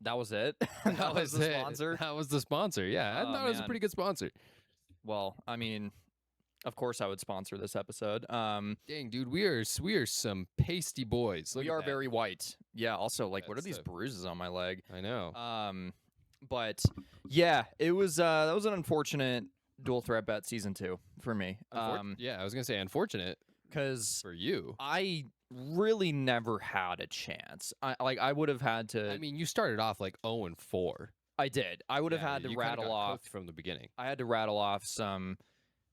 That was it. That That was was the it. sponsor. That was the sponsor. Yeah, I Oh, thought it was a man. pretty good sponsor. Well, I mean, of course I would sponsor this episode. Dang, dude, we are some pasty boys. Look We at are that. very white. Yeah. Also, like, what are That's these a- bruises on my leg? I know. But yeah, it was that was an unfortunate dual threat bet season 2 for me. Yeah, I was gonna say unfortunate Because for you. I really never had a chance. I would have had to. I mean, you started off like 0-4. I did. I would have had to you kinda rattle got off. cooked from the beginning. I had to rattle off some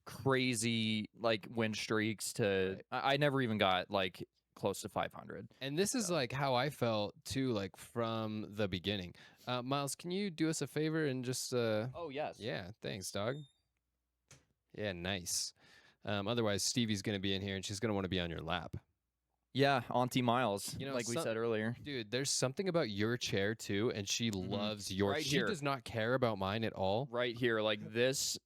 crazy like win streaks to. I never even got like close to 500. And this is like how I felt too, like from the beginning. Miles, can you do us a favor and just Oh yes. yeah, thanks, dog. Yeah, nice. Otherwise, Stevie's gonna be in here and she's gonna want to be on your lap. Yeah, Auntie Miles. You know, like we some- said earlier. Dude, there's something about your chair too, and she loves your. Right she here. does not care about mine at all. Right here, like this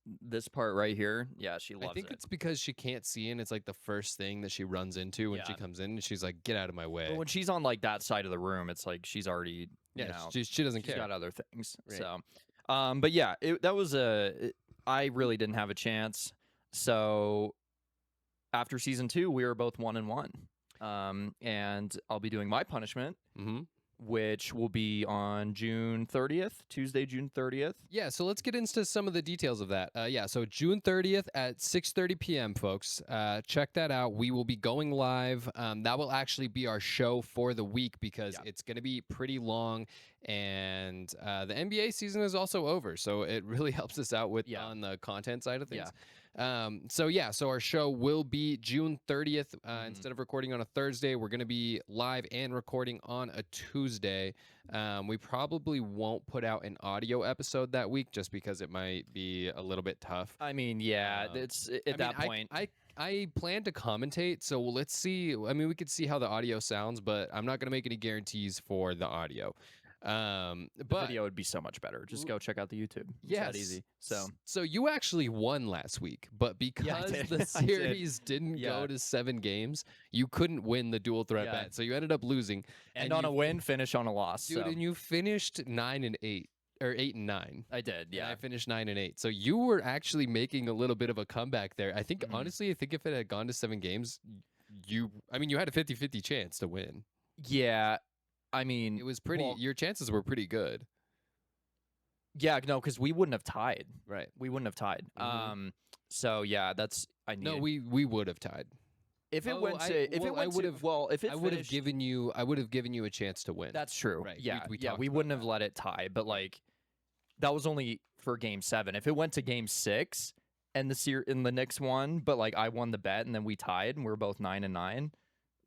part right here. Yeah, she loves I think it. it's because she can't see, and it's like the first thing that she runs into when she Yeah. comes in, and she's like, "Get out of my way." But when she's on like that side of the room, it's like she's already yeah, you know, she doesn't she's care. got other things. Right. So, but yeah, that was I really didn't have a chance. So after season 2, we were both 1-1. And I'll be doing my punishment, Mm-hmm. which will be on June 30th, Tuesday, June 30th. Yeah, so let's get into some of the details of that. So June 30th at 6:30 p.m., folks. Check that out. We will be going live. That will actually be our show for the week because it's going to be pretty long, and the NBA season is also over, so it really helps us out with on the content side of things. So our show will be June 30th. Instead of recording on a Thursday, we're going to be live and recording on a Tuesday. We probably won't put out an audio episode that week just because it might be a little bit tough. I mean, yeah, it's at that point. I plan to commentate, so let's see. I mean, we could see how the audio sounds, but I'm not going to make any guarantees for the audio. The video would be so much better. Just go check out the YouTube. It's that easy. So you actually won last week, but because the series didn't go to 7 games, you couldn't win the dual threat bet. So you ended up losing. And on a win, finish on a loss. Dude, and you finished 9-8 or 8-9. I did, yeah. And I finished 9-8. So you were actually making a little bit of a comeback there. I think honestly, I think if it had gone to 7 games, you had a 50-50 chance to win. Yeah. I mean, it was pretty. Your chances were pretty good. Yeah, no, because we wouldn't have tied. Right, we wouldn't have tied. So yeah, that's I needed. No, we would have tied. If it went to, if it went to, well, if it I would have given you a chance to win. That's true. Right. Yeah, we we wouldn't have let it tie. But like, that was only for Game 7. If it went to Game 6 and the Knicks won, but like I won the bet and then we tied and we were both 9-9.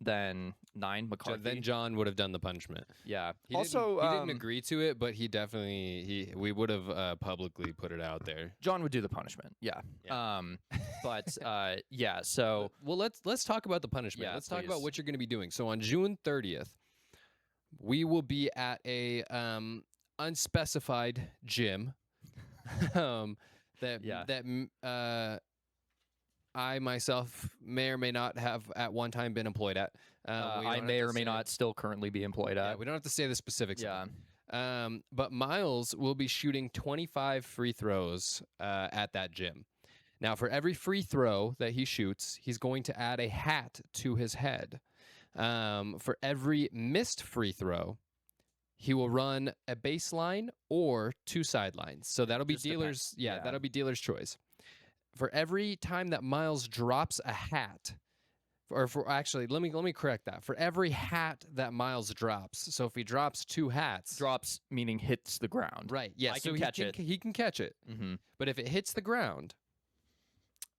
Then 9 McCarthy. Then John would have done the punishment. Yeah. He didn't agree to it, but he definitely we would have publicly put it out there. John would do the punishment. Yeah. But yeah. So well, let's talk about the punishment. Yeah, let's talk about what you're going to be doing. So on June 30th, we will be at a unspecified gym. I myself may or may not have at one time been employed at. I may or may not still currently be employed at. Yeah, we don't have to say the specifics. Yeah. But Miles will be shooting 25 free throws at that gym. Now, for every free throw that he shoots, he's going to add a hat to his head. For every missed free throw, he will run a baseline or 2 sidelines. So that'll be dealer's. That'll be dealer's choice. For every time that Miles drops a hat, let me correct that. For every hat that Miles drops, so if he drops 2 hats, drops meaning hits the ground, right? Yeah, so he can catch it. But if it hits the ground,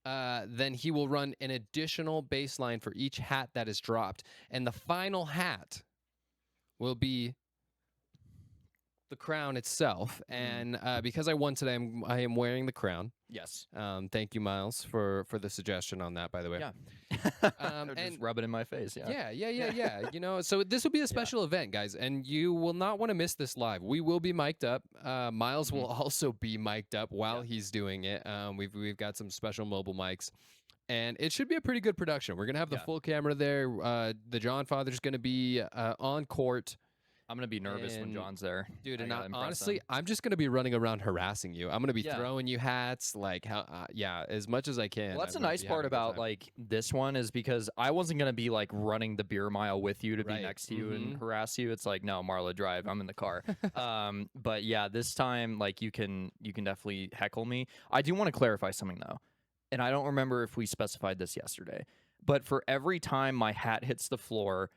then he will run an additional baseline for each hat that is dropped, and the final hat will be the crown itself. And because I won today, I am wearing the crown. Yes. Thank you, Miles, for the suggestion on that, by the way. Yeah. Just rub it in my face. Yeah. Yeah. So this will be a special event, guys, and you will not want to miss this live. We will be mic'd up. Miles will also be mic'd up while he's doing it. We've got some special mobile mics. And it should be a pretty good production. We're going to have the full camera there. The John Father's going to be on court. I'm gonna be nervous when And- John's there, Dude, I and gotta impress honestly, him. I'm just gonna be running around harassing you. I'm gonna be Yeah. throwing you hats, like how, yeah, as much as I can. Well, that's I'm the gonna nice be part having a good about time. like this one is because I wasn't gonna be like running the beer mile with you to be Right. next to you and Mhm. harass you. It's like, no, Marla, drive. I'm in the car. But yeah, this time like you can definitely heckle me. I do want to clarify something though, and I don't remember if we specified this yesterday, but for every time my hat hits the floor,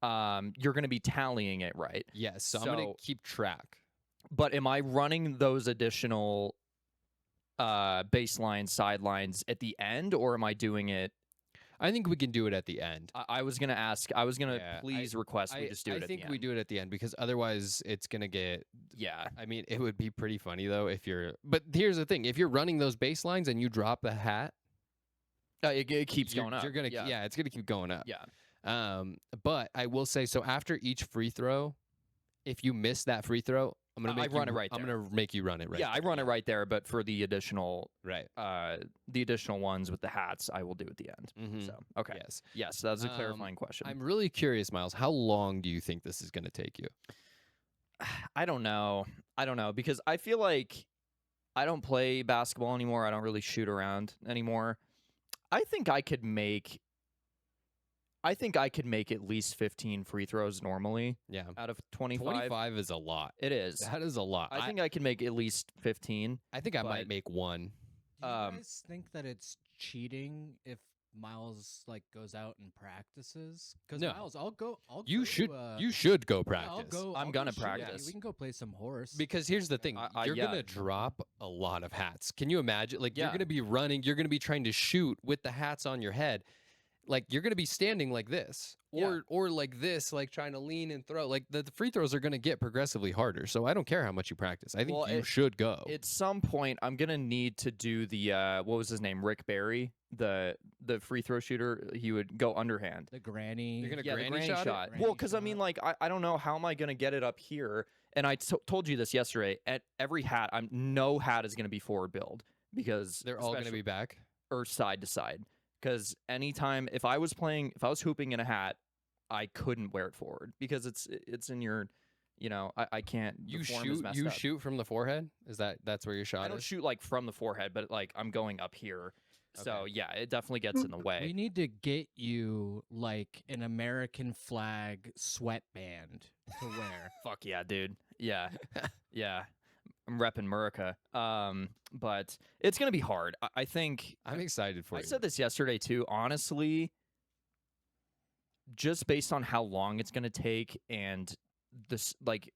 you're gonna be tallying it, right? Yes, so I'm gonna So- keep track. But am I running those additional baseline sidelines at the end, or am I doing it? I think we can do it at the end. I was gonna ask. I was gonna Yeah, please request we just do it I at think the we end. do it at the end because otherwise it's gonna get. Yeah, I mean, it would be pretty funny though if you're. But here's the thing: if you're running those baselines and you drop the hat, it keeps you're, going up. You're gonna, yeah, it's gonna keep going up. yeah. But I will say, so after each free throw, if you miss that free throw, I'm gonna I make run you, it right I'm there. gonna make you run it right. Yeah, I run it right there. But for the additional Right. ones with the hats, I will do at the end. Mhm. So okay, Yes. yes, that's a Um, clarifying question. I'm really curious, Miles. How long do you think this is gonna take you? I don't know. Because I feel like I don't play basketball anymore. I don't really shoot around anymore. I think I could make at least 15 free throws normally Yeah. out of 25. 25 is a lot. It is. That is a lot. I think I can make at least 15. I think I but- might make one. Do you Um, guys think that it's cheating if Miles like goes out and practices? Because No. Miles, I'll go. You go should. To, You should go yeah, practice. I'll go. I'm I'll gonna go shoot with you. practice. We can go play some horse. Because here's the thing, you're yeah. gonna drop a lot of hats. Can you imagine? Like you're Yeah. gonna be running, you're gonna be trying to shoot with the hats on your head. Like you're gonna be standing like this, Yeah. or like this, like trying to lean and throw. Like the free throws are gonna get progressively harder. So I don't care how much you practice. I think Well, you should go. At some point, I'm gonna need to do the what was his name? Rick Barry, the free throw shooter. He would go underhand. the granny. You're gonna Yeah, the granny granny shot it? shot. Granny Well, because I mean, shot. like, I don't know how am I gonna get it up here. And I told you this yesterday. At every hat, no hat is gonna be forward build because They're all gonna especially- be back. or side to side. Because anytime if I was hooping in a hat, I couldn't wear it forward because it's in your, I can't. the You form is shoot. messed You up. shoot from the forehead. That's where your shot I don't is? shoot like from the forehead, but like I'm going up here. So Okay. yeah, it definitely gets in the We way. need to get you like an American flag sweatband to wear. Fuck yeah, dude. Yeah, yeah. I'm repping Murica. But it's gonna be hard. I think I'm excited for I you. said this yesterday too. Honestly, just based on how long it's gonna take and this like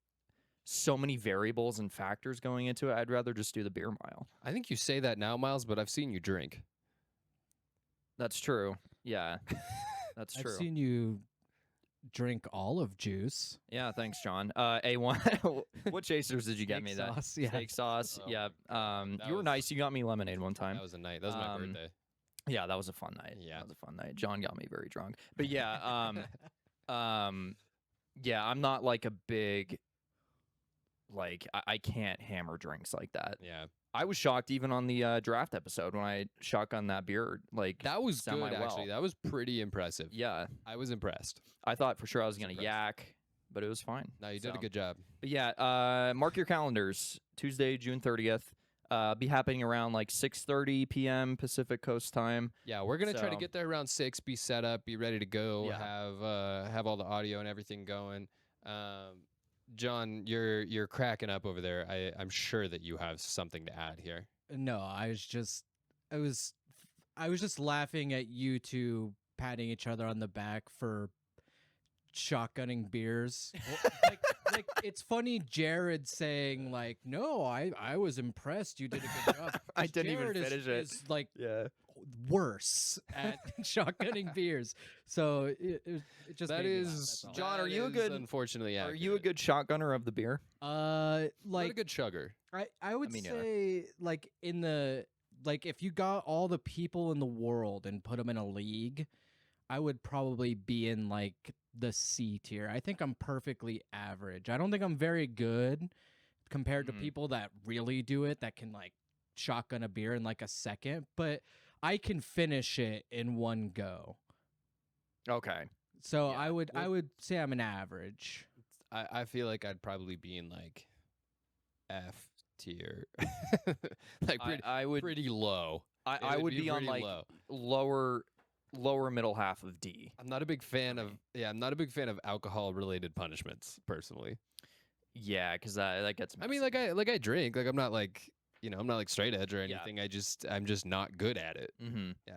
so many variables and factors going into it, I'd rather just do the beer mile. I think you say that now, Miles, but I've seen you drink. That's true. Yeah, that's I've true. seen you drink olive juice. Yeah, thanks, John. A1. What chasers did you get Steak me? sauce, That yeah. steak sauce. Oh, Yeah. that You were was- nice. You got me lemonade one time. That was a night. That was my Um, birthday. Yeah, that was a fun night. Yeah. That was a fun night. John got me very drunk. But yeah, yeah, I'm not like a big like I can't hammer drinks like that. Yeah. I was shocked even on the draft episode when I shotgunned that beer. Like That was good, semi-well. actually. That was pretty impressive. Yeah, I was impressed. I thought for sure I was That's gonna impressive. yak, but it was fine. No, you did a So- good job. But yeah, mark your calendars. Tuesday, June 30th. Be happening around like 6:30 p.m. Pacific Coast time. Yeah, we're gonna try to So- get there around 6. Be set up, be ready to go. Yeah. Have all the audio and everything going. John, you're cracking up over there. I'm sure that you have something to add here. No, I was just laughing at you two patting each other on the back for shotgunning beers. like it's funny Jared saying like, "No, I was impressed. You did a good job." I 'Cause didn't even Jared finish it. is like Yeah. worse at shotgunning beers. So it just That made me laugh, is, that's all. John, that are you a is good- Unfortunately, Are you a accurate. good shotgunner of the beer? Not a like good chugger? I would me neither. say like if you got all the people in the world and put them in a league, I would probably be in like the C tier. I think I'm perfectly average. I don't think I'm very good compared to Mhm. people that really do it, that can like shotgun a beer in like a second, but I can finish it in one go. Okay. So Yeah, I would well- I would say I'm an average. I feel like I'd probably be in like F tier, like I would pretty low. I would be on pretty like low. lower middle half of D. I'm not a big fan for of me. I'm not a big fan of alcohol related punishments personally. Yeah, because that gets. I mean, messy. like I drink, like I'm not like I'm not like straight edge or Yeah. anything. I'm just not good at it. Mm-hmm. Yeah,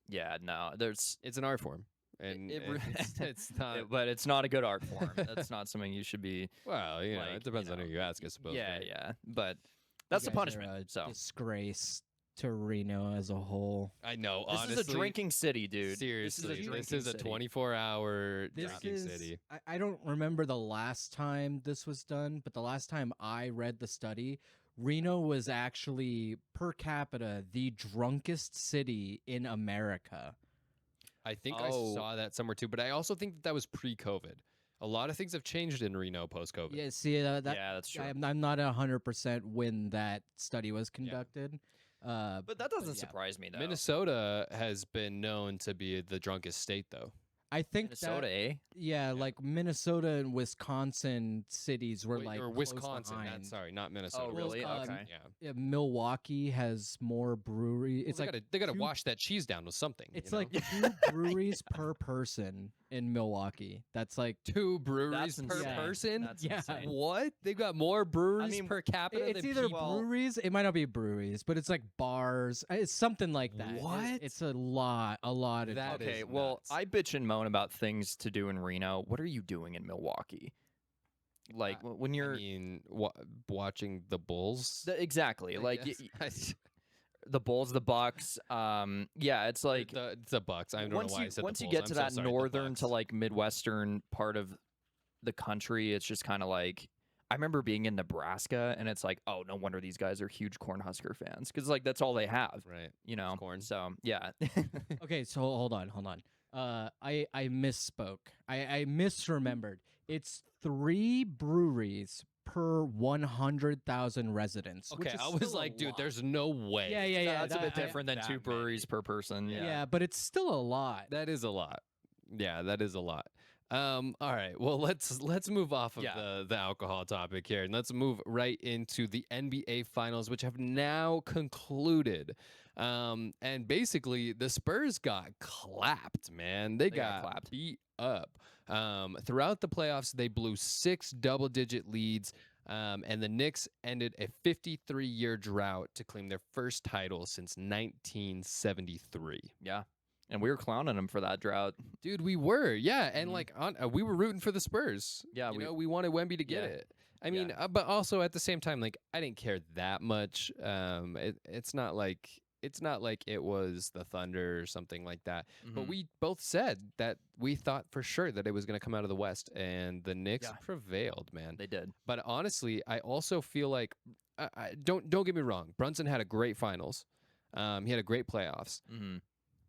Yeah, no, there's. it's an art form, and, It and re- it's not. but it's not a good art form. That's not something you should be. Well, like, it depends on who you ask, I suppose. Yeah, right? yeah, but that's You the guys are punishment. a So disgrace to Reno as a whole. I know. this honestly, is a drinking city, dude. Seriously, this this is a 24-hour This drinking is, city. I don't remember the last time this was done, but the last time I read the study, Reno was actually per capita the drunkest city in America. I think Oh. I saw that somewhere too, but I also think that was pre-COVID. A lot of things have changed in Reno post-COVID. Yeah, see that Yeah, that's true. I'm not 100% when that study was conducted. But that doesn't yeah. surprise me though. Minnesota has been known to be the drunkest state, though. I think Minnesota, that, eh? yeah, like Minnesota and Wisconsin cities were like or close Wisconsin. behind. Sorry, not Minnesota. Oh, really? Wisconsin, Okay. Yeah. Milwaukee has more brewery. It's Well, like they gotta two- wash that cheese down with something. It's you know? like 2 breweries per person in Milwaukee. That's like 2 breweries That's per insane. person. That's Yeah. insane. What? They've got more breweries mean, per capita it's than either people. breweries. It might not be breweries, but it's like bars. It's something like that. What? It's a lot of. That Okay, is well, nuts. I bitch and moan about things to do in Reno. What are you doing in Milwaukee? Like when you're I mean, watching the Bulls. exactly I like guess. the Bulls, the Bucks. Yeah, it's like the Bucks. I don't know once why I you said once the you Bulls. get to I'm so that sorry, the northern to Bucks. like midwestern part of the country, it's just kind of like I remember being in Nebraska, and it's like, oh, no wonder these guys are huge Cornhusker fans because like that's all they have, right. you know. corn. So yeah, Okay, so hold on. I misspoke. I misremembered. It's 3 breweries per 100,000 residents. which Okay, is I was still a like, dude, lot. there's no way. Yeah. that's a bit that- different than that 2 many. breweries per person. Yeah. Yeah. but it's still a lot. That is a lot. Yeah, that is a lot. All right. Well, let's move off of Yeah. the alcohol topic here, and let's move right into the NBA Finals, which have now concluded. And basically, the Spurs got clapped, man. They got got clapped. beat up. Throughout the playoffs, they blew 6 double-digit leads. And the Knicks ended a 53-year drought to claim their first title since 1973. Yeah. And we were clowning them for that drought. Dude, we were, yeah, and Mhm. like we were rooting for the Spurs. Yeah, we wanted Wemby to get Yeah. it. I mean, but also at the same time, like I didn't care that much. It's not like it was the Thunder or something like that. But Mhm. we both said that we thought for sure that it was going to come out of the West, and the Knicks Yeah. prevailed, man. They did. But honestly, I also feel like don't get me wrong. Brunson had a great finals. He had a great playoffs. Mm-hmm.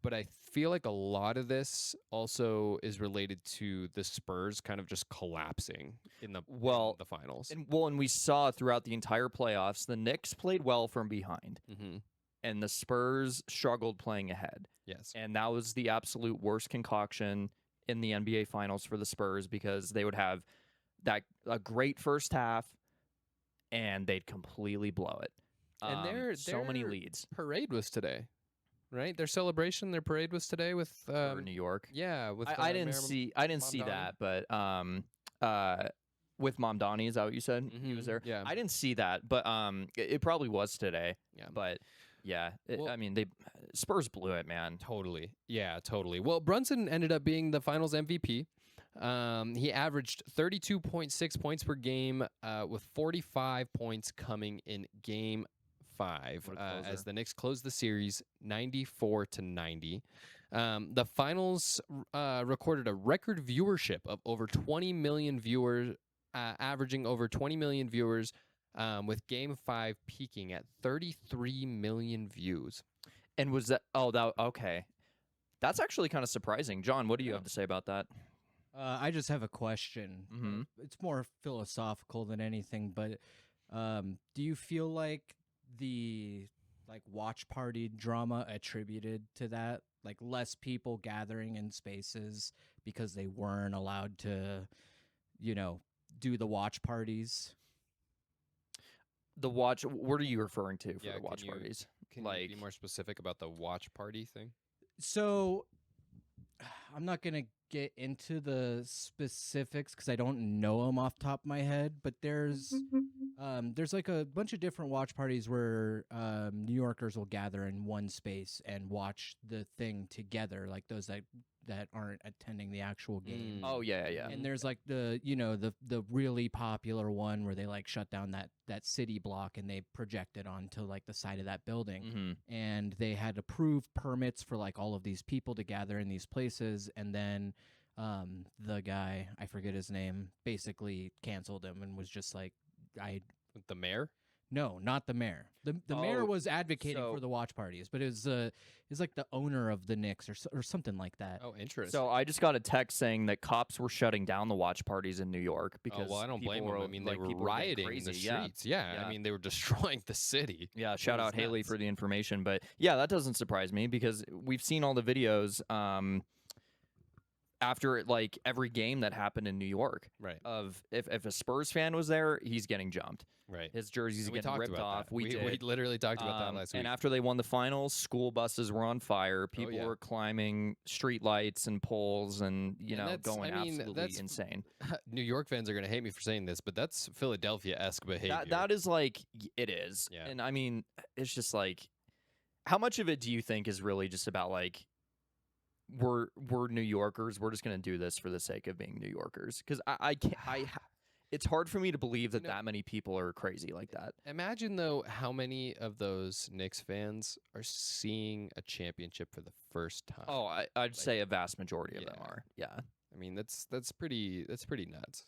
But I feel like a lot of this also is related to the Spurs kind of just collapsing in the finals. And we saw throughout the entire playoffs, the Knicks played well from behind, Mm-hmm. and the Spurs struggled playing ahead. Yes. And that was the absolute worst concoction in the NBA Finals for the Spurs because they would have a great first half, and they'd completely blow it. And so many their leads Parade was today, right? Their parade was today with for New York. yeah. With I didn't see Mamdani? that, but with Mamdani, is that what you said? He was Mhm, there. yeah. I didn't see that, but it probably was today. Yeah. But yeah, Well- I mean, Spurs blew it, man. Totally. Yeah, totally. Well, Brunson ended up being the finals MVP. He averaged 32.6 points per game, with 45 points coming in game 5, What a as closer. the Knicks closed the series 94-90. The finals recorded a record viewership of over 20 million viewers, averaging over 20 million viewers, with game 5 peaking at 33 million views. And was that? Oh, that okay. That's actually kind of surprising, John. What do you Yeah. have to say about that? I just have a question. Mhm. It's more philosophical than anything, but do you feel like the watch party drama attributed to that, like less people gathering in spaces because they weren't allowed to, do the watch parties. The watch. What are you referring to for Yeah, the watch can you- parties? Can Like- you be more specific about the watch party thing? So I'm not gonna get into the specifics because I don't know them off the top of my head, but there's like a bunch of different watch parties where New Yorkers will gather in one space and watch the thing together, like those that aren't attending the actual game. Oh yeah, yeah. And there's like the the really popular one where they like shut down that city block and they project it onto like the side of that building. Mm-hmm. And they had approved permits for like all of these people to gather in these places, and then the guy, I forget his name, basically canceled him and was just like, The mayor? no, not the mayor. The mayor Oh, was advocating so- for the watch parties, but it was like the owner of the Knicks or something like that. Oh, interesting. So I just got a text saying that cops were shutting down the watch parties in New York because well, I don't blame people them. were, I mean, like, they were people getting rioting in the crazy. Yeah. streets. Yeah. Yeah. I mean, they were destroying the city. Yeah, shout was out Haley nuts. for the information. But yeah, that doesn't surprise me because we've seen all the videos after like every game that happened in New York Right. of if a Spurs fan was there, he's getting jumped. Right. His jersey's And we getting talked ripped about off. that. We did. literally talked about that last week. And after they won the finals, school buses were on fire. People yeah. were climbing street lights and poles and, And know, that's- going I mean, absolutely that's- insane. New York fans are going to hate me for saying this, but that's Philadelphia-esque behavior. That is like, it is. Yeah. And I mean, it's just like, how much of it do you think is really just about like, we're New Yorkers. We're just gonna do this for the sake of being New Yorkers. Because I can't. It's hard for me to believe that You know- that many people are crazy like that. Imagine, though, how many of those Knicks fans are seeing a championship for the first time. Oh, I'd say a vast majority of them yeah. are. Yeah. I mean, that's pretty nuts.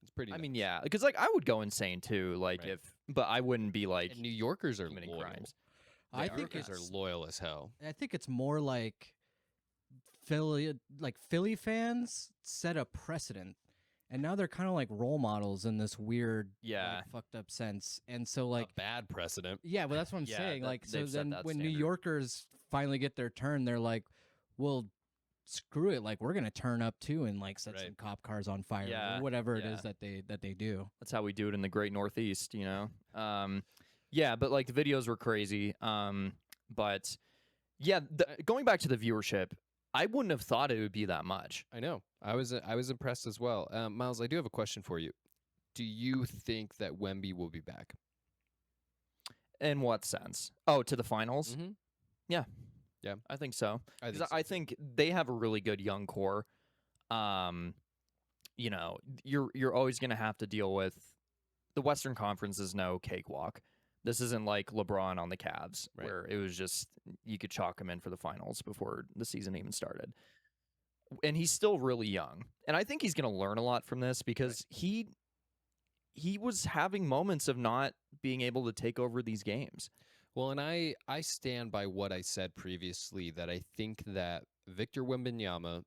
It's pretty I nuts. mean, yeah. Because like I would go insane too. Like Right. but I wouldn't be like And New Yorkers are committing loyal. crimes. I New think Yorkers are it's loyal as hell. I think it's more like Philly fans set a precedent, and now they're kind of like role models in this weird, Yeah. like, fucked up sense. And so, like, a bad precedent. yeah, well, that's what I'm Yeah, saying. that- Like, so they've set then that when New standard. Yorkers finally get their turn, they're like, well, screw it, like we're gonna turn up too and like set Right. some cop cars on fire Yeah, or whatever it yeah. is that they do. That's how we do it in the Great Northeast, you know. Yeah, but like the videos were crazy. But yeah, going back to the viewership, I wouldn't have thought it would be that much. I know. I was impressed as well. Miles, I do have a question for you. Do you think that Wemby will be back? In what sense? Oh, to the finals? Mhm. I think so. I 'Cause think so I too. think they have a really good young core. You know, you're always going to have to deal with the Western Conference is no cakewalk. This isn't like LeBron on the Cavs, Right. where it was just you could chalk him in for the finals before the season even started. And he's still really young, and I think he's going to learn a lot from this because he was having moments of not being able to take over these games. Well, and I stand by what I said previously, that I think that Victor Wembanyama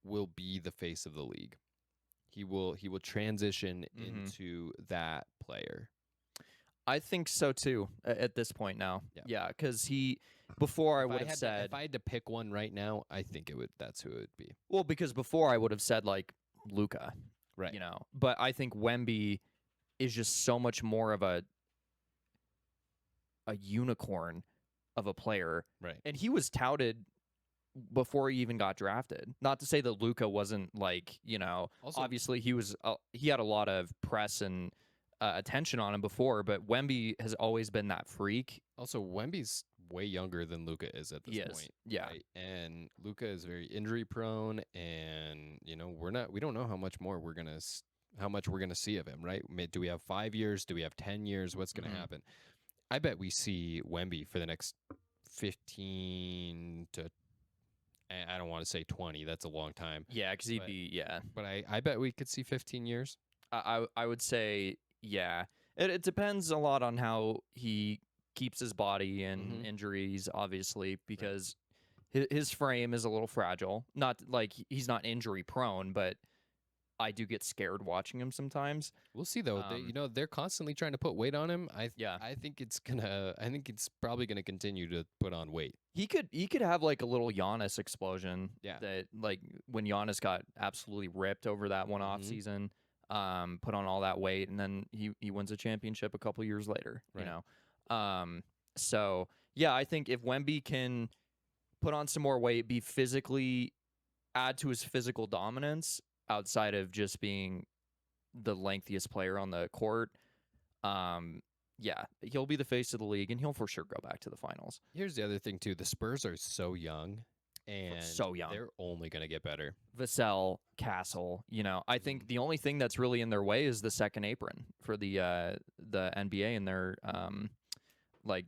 will be the face of the league. He will transition Mhm. into that player. I think so too at this point now. Yeah. Yeah, because before I If would have had to- said if I had to pick one right now, I think that's who it would be. well, because before I would have said like Luca, Right. you know, but I think Wemby is just so much more of a unicorn of a player, Right. and he was touted before he even got drafted. Not to say that Luca wasn't like, you know, Also, obviously he had a lot of press and attention on him before, but Wemby has always been that freak. Wemby's way younger than Luca is at this He is. point. Yeah. Right? And Luca is very injury prone, and we don't know how much we're gonna see of him. Right? Do we have 5 years? Do we have 10 years? What's gonna Mhm. happen? I bet we see Wemby for the next 15 to, I don't want to say 20. That's a long time. Yeah, because he'd But- be But I bet we could see 15 years. I would say yeah. It depends a lot on how he keeps his body and Mhm. injuries, obviously, because his frame is a little fragile. Not like he's not injury prone, but I do get scared watching him sometimes. We'll see though. They're constantly trying to put weight on him. Yeah. I think it's probably gonna continue to put on weight. He could have like a little Giannis explosion. Yeah. That like when Giannis got absolutely ripped over that one off Mhm. season. put on all that weight, and then he wins a championship a couple years later. Right. You know, so yeah, I think if Wemby can put on some more weight, be physically add to his physical dominance outside of just being the lengthiest player on the court. Yeah, he'll be the face of the league, and he'll for sure go back to the finals. Here's the other thing too: the Spurs are so young, and So young. they're only gonna get better. Vassell, Castle, you know, I think the only thing that's really in their way is the second apron for the NBA and their like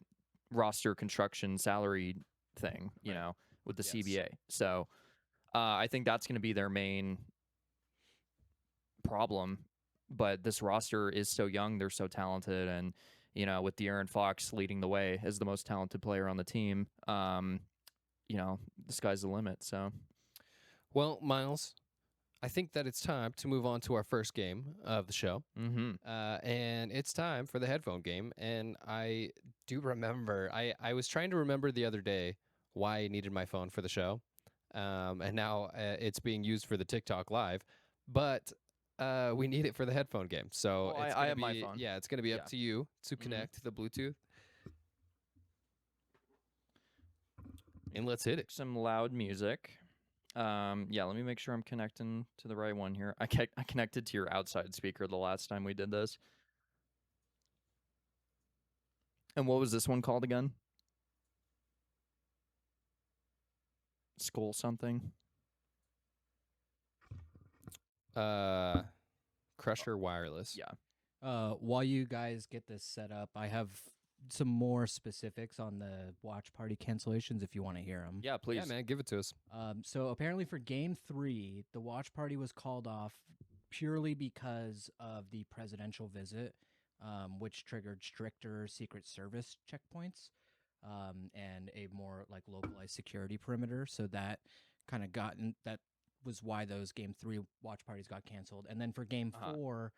roster construction salary thing, you know, with the CBA. So I think that's going to be their main problem. But this roster is so young, they're so talented, and you know, with De'Aaron Fox leading the way as the most talented player on the team, you know, the sky's the limit. So, Well, Miles, I think that it's time to move on to our first game of the show. And it's time for the headphone game. And I do remember, I was trying to remember the other day why I needed my phone for the show. And now it's being used for the TikTok live. But we need it for the headphone game. So Well, it's I gonna have be, my phone. Yeah, it's going to be up Yeah. to you to connect the Bluetooth. And let's hit it. some loud music. Yeah, let me make sure I'm connecting to the right one here. I connected to your outside speaker the last time we did this. And what was this one called again? Skull something? Crusher Wireless. Yeah. While you guys get this set up, I have some more specifics on the watch party cancellations if you want to hear them. Yeah, please. Yeah, man, give it to us. So apparently for game 3, the watch party was called off purely because of the presidential visit, which triggered stricter Secret Service checkpoints and a more like localized security perimeter. So that kind of that was why those game 3 watch parties got canceled. And then for game 4,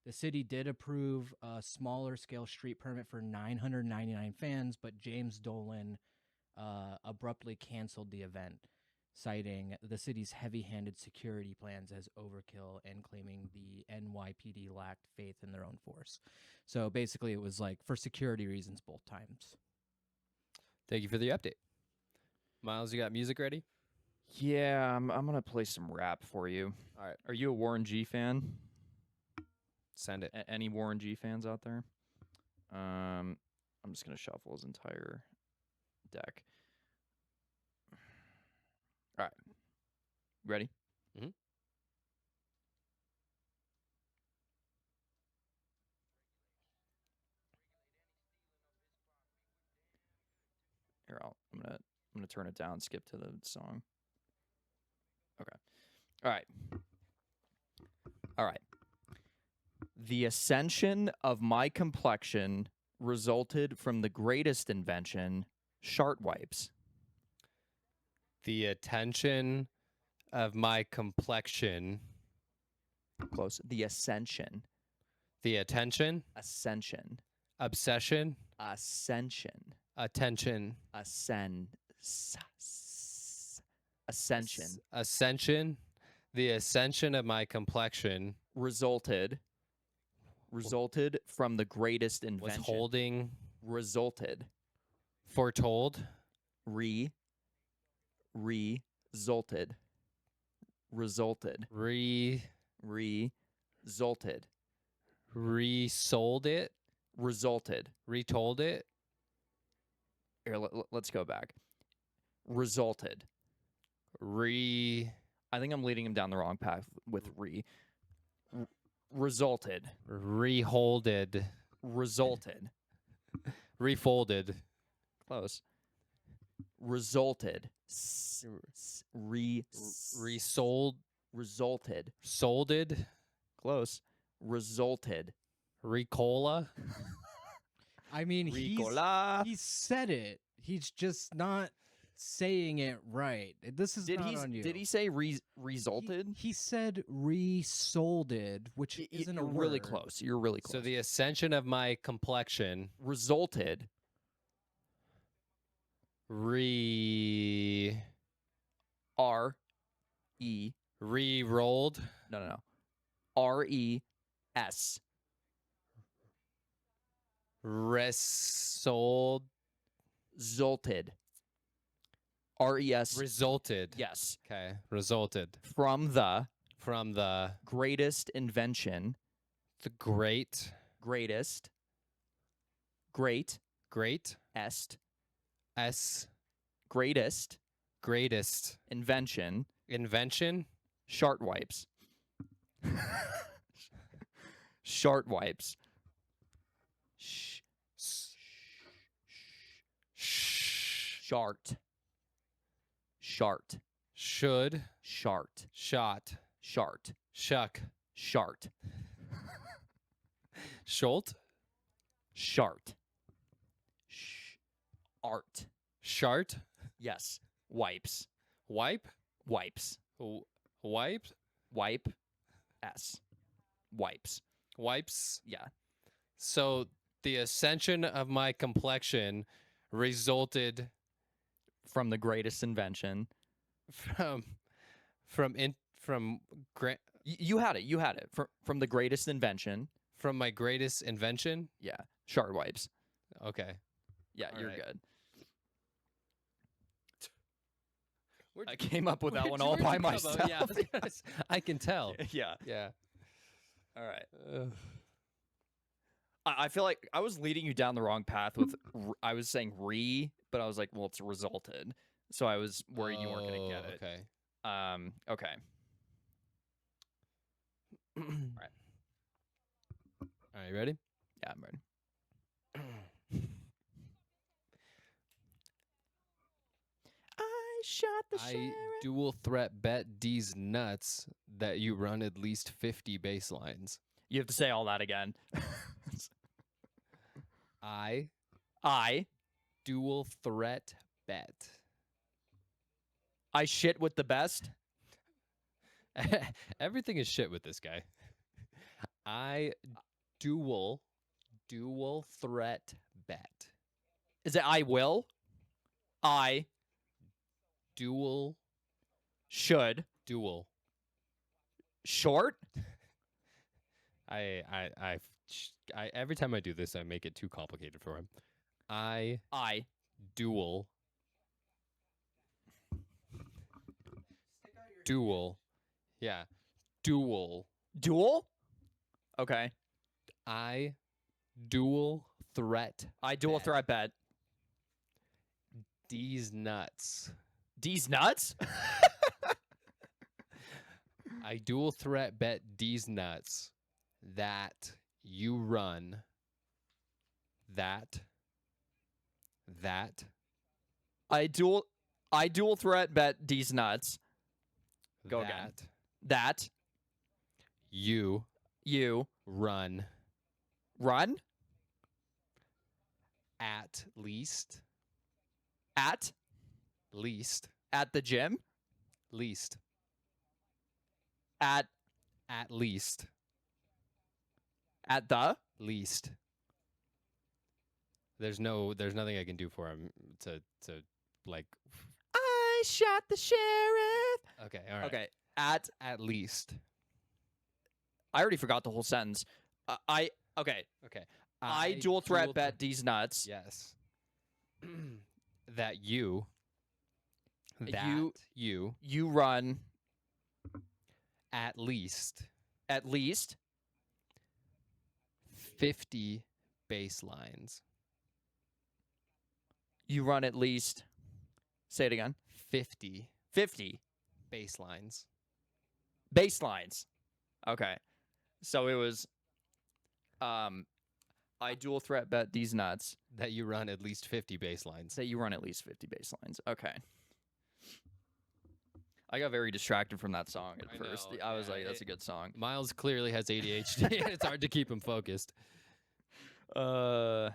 the city did approve a smaller scale street permit for 999 fans, but James Dolan abruptly canceled the event, citing the city's heavy-handed security plans as overkill and claiming the NYPD lacked faith in their own force. So basically, it was like for security reasons both times. Thank you for the update. Miles, you got music ready? Yeah, I'm gonna play some rap for you. All right. Are you a Warren G fan? Send it. Any Warren G fans out there? I'm just gonna shuffle his entire deck. All right, ready? Mhm. Here, I'm gonna turn it down. Skip to the song. Okay. All right. All right. The ascension of my complexion resulted from the greatest invention, Shart wipes. The attention of my complexion. Close. The ascension. The attention. Ascension. Obsession. Ascension. Attention. Ascension. Ascension. The ascension of my complexion Resulted from the greatest invention. was holding. Resulted. Foretold. Resulted. Resulted. Resulted. Resold it. Resulted. Retold it. Here, let's go back. Resulted. I think I'm leading him down the wrong path with resulted. Reholded. Resulted. Refolded. Close. Resulted. Resold. Resulted. Solded. Close. Resulted. Ricola. I mean, Ricola. he said it. He's just not saying it right. This is not on you. Did he say resulted? He said resolded, which isn't a You're word. really close. You're really close. So the ascension of my complexion. Resulted. Re-rolled. R-E. Re-rolled. No. R-E-S. Resold. Zolted. R-E-S. Resulted. Yes. Okay. Resulted From the from the greatest invention. great Greatest. Great. great Est. s Greatest greatest invention. invention. Shart wipes. Shart wipes. Sh- Shart. Shart. Should Shart. shot Shart. shuck Shart. sholt Shart. Art. shart Yes. Wipes. wipe Wipes. wipe Wipe. S. Wipes. wipes. Yeah. So the ascension of my complexion resulted From the greatest invention. from You had it. You had it. From the greatest invention. from my greatest invention. Yeah. Shard wipes. Okay. Yeah, All you're right. good. Where'd I came up with that where'd one you- all where'd by you come up? myself. Yeah, I was gonna I can tell. Yeah. Yeah. All right. I feel like I was leading you down the wrong path with I was saying but I was like, well, it's resulted. So I was worried you weren't going to get it. Okay. Okay. All right, you ready? Yeah, I'm ready. I shot the I sheriff. dual threat bet D's nuts that you run at least 50 baselines. You have to say all that again. I I dual threat bet. I shit with the best. Everything is shit with this guy. I dual threat bet. Is it I will? I Dual should dual. short? I every time I do this I make it too complicated for him. I dual yeah, dual. Duel? Okay. I dual threat I dual Bet. threat bet. D's nuts. D's nuts? I dual threat bet D's nuts that you run that I dual threat bet D's nuts. Go that again. That you you run run at least at the gym at least the least. There's nothing I can do for him to like. I shot the sheriff. Okay, all right. Okay. At least. I already forgot the whole sentence. Okay. Okay. I dual threat bet D's nuts. Yes. that you You run at least 50 baselines. You run at least. Say it again. 50 baselines. Okay. So it was I dual threat bet these nuts. That you run at least 50 baselines. That you run at least 50 baselines. Okay. I got very distracted from that song at first. know, I was yeah, like, that's a good song. Miles clearly has ADHD and it's hard to keep him focused. Oh,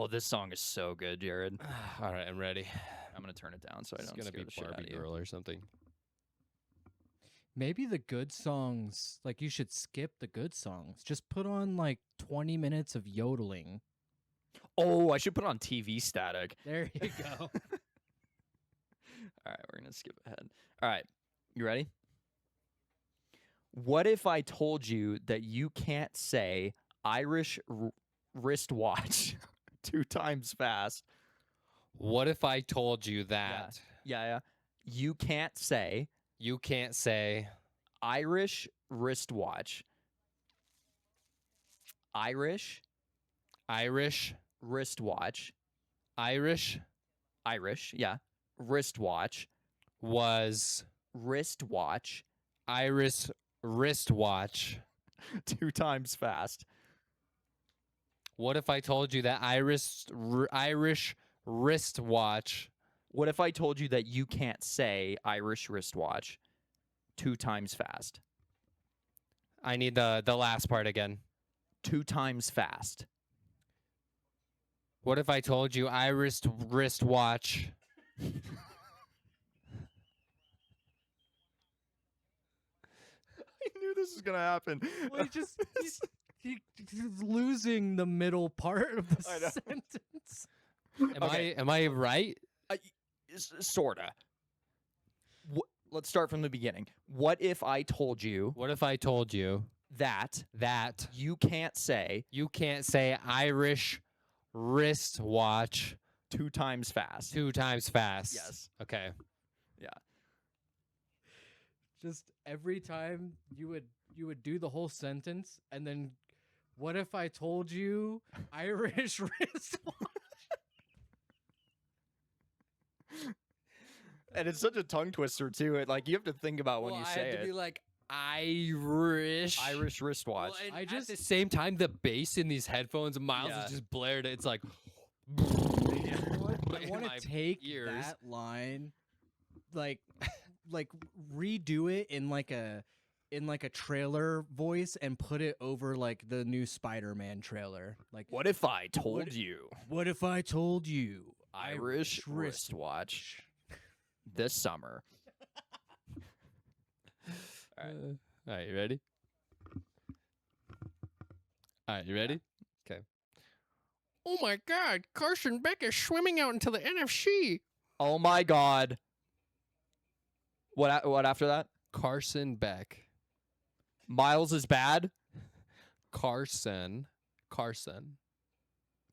this song is so good, Jared. All right, I'm ready. I'm gonna turn it down so I It's don't gonna scare be the shit out Barbie of you. Girl or something. Maybe the good songs, like you should skip the good songs. Just put on like 20 minutes of yodeling. Oh, I should put on TV static. There you go. All right, we're gonna skip ahead. All right, you ready? What if I told you that you can't say Irish wristwatch 2 times fast? What if I told you that Yeah. You can't say you can't say Irish wristwatch. Irish wristwatch. Irish Yeah. Wristwatch. was Wristwatch Iris wristwatch? 2 times fast. What if I told you that Irish wristwatch What if I told you that you can't say Irish wristwatch 2 times fast? I need the last part again. 2 times fast. What if I told you Irish wristwatch? I knew this was gonna happen. Well, he's losing the middle part of the I know. sentence. Am I right? Sorta. Let's start from the beginning. What if I told you What if I told you that that you can't say you can't say Irish wristwatch 2 times fast? 2 times fast? Yes. Okay. Just every time you would do the whole sentence, and then, what if I told you Irish wristwatch? And it's such a tongue twister too. It like you have to think about when you I say had to be it. like Irish Wristwatch. Well, and I at just- the same time, the bass in these headphones, Miles Yeah. is just blared. It's like I in want my to take ears. that line, like redo it in like a trailer voice and put it over like the new Spider-Man trailer. Like, What if I told What- you what if I told you Irish wristwatch this summer? All right, you ready? All right, you ready? Okay. Oh my God, Carson Beck is swimming out into the NFC. Oh my God. What after that? Carson Beck. Miles is bad. Carson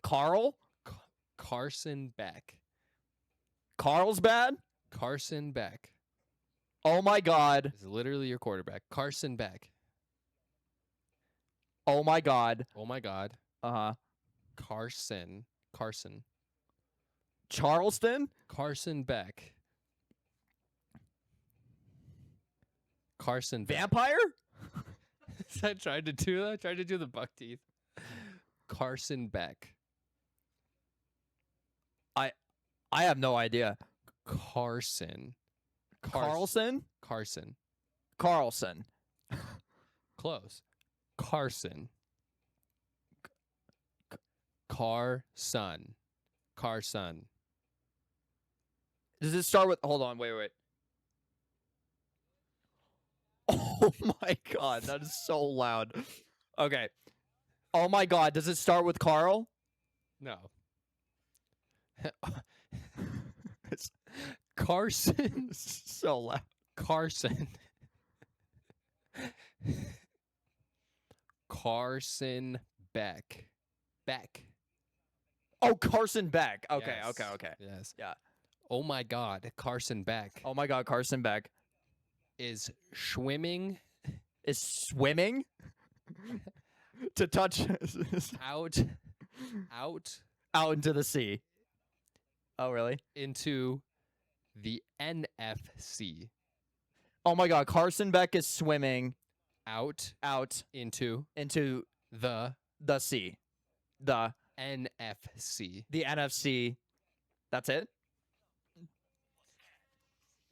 Carl? Beck. Carl's bad? Carson Beck Oh my God. is literally your quarterback. Carson Beck. Oh my God. Oh my God. Uh-huh. Carson Charleston? Carson Beck. Carson Beck. Vampire? I tried to do that. I tried to do the buck teeth. Carson Beck. I have no idea. Carson. Carlson? Carson. Carlson. Close. Carson. Carson. Does it start with hold on, wait. Oh my God, that is so loud. Okay. Oh my God, does it start with Carl? No. It's Carson. so loud. Carson. Carson Beck. Oh, Carson Beck. Okay. Yes. Yeah. Oh my God, Carson Beck Oh my God, Carson Beck is swimming is swimming to touch out out into the sea. Oh, really? into the NFC. Oh my God, Carson Beck is swimming Out into into the sea. The NFC. NFC. That's it?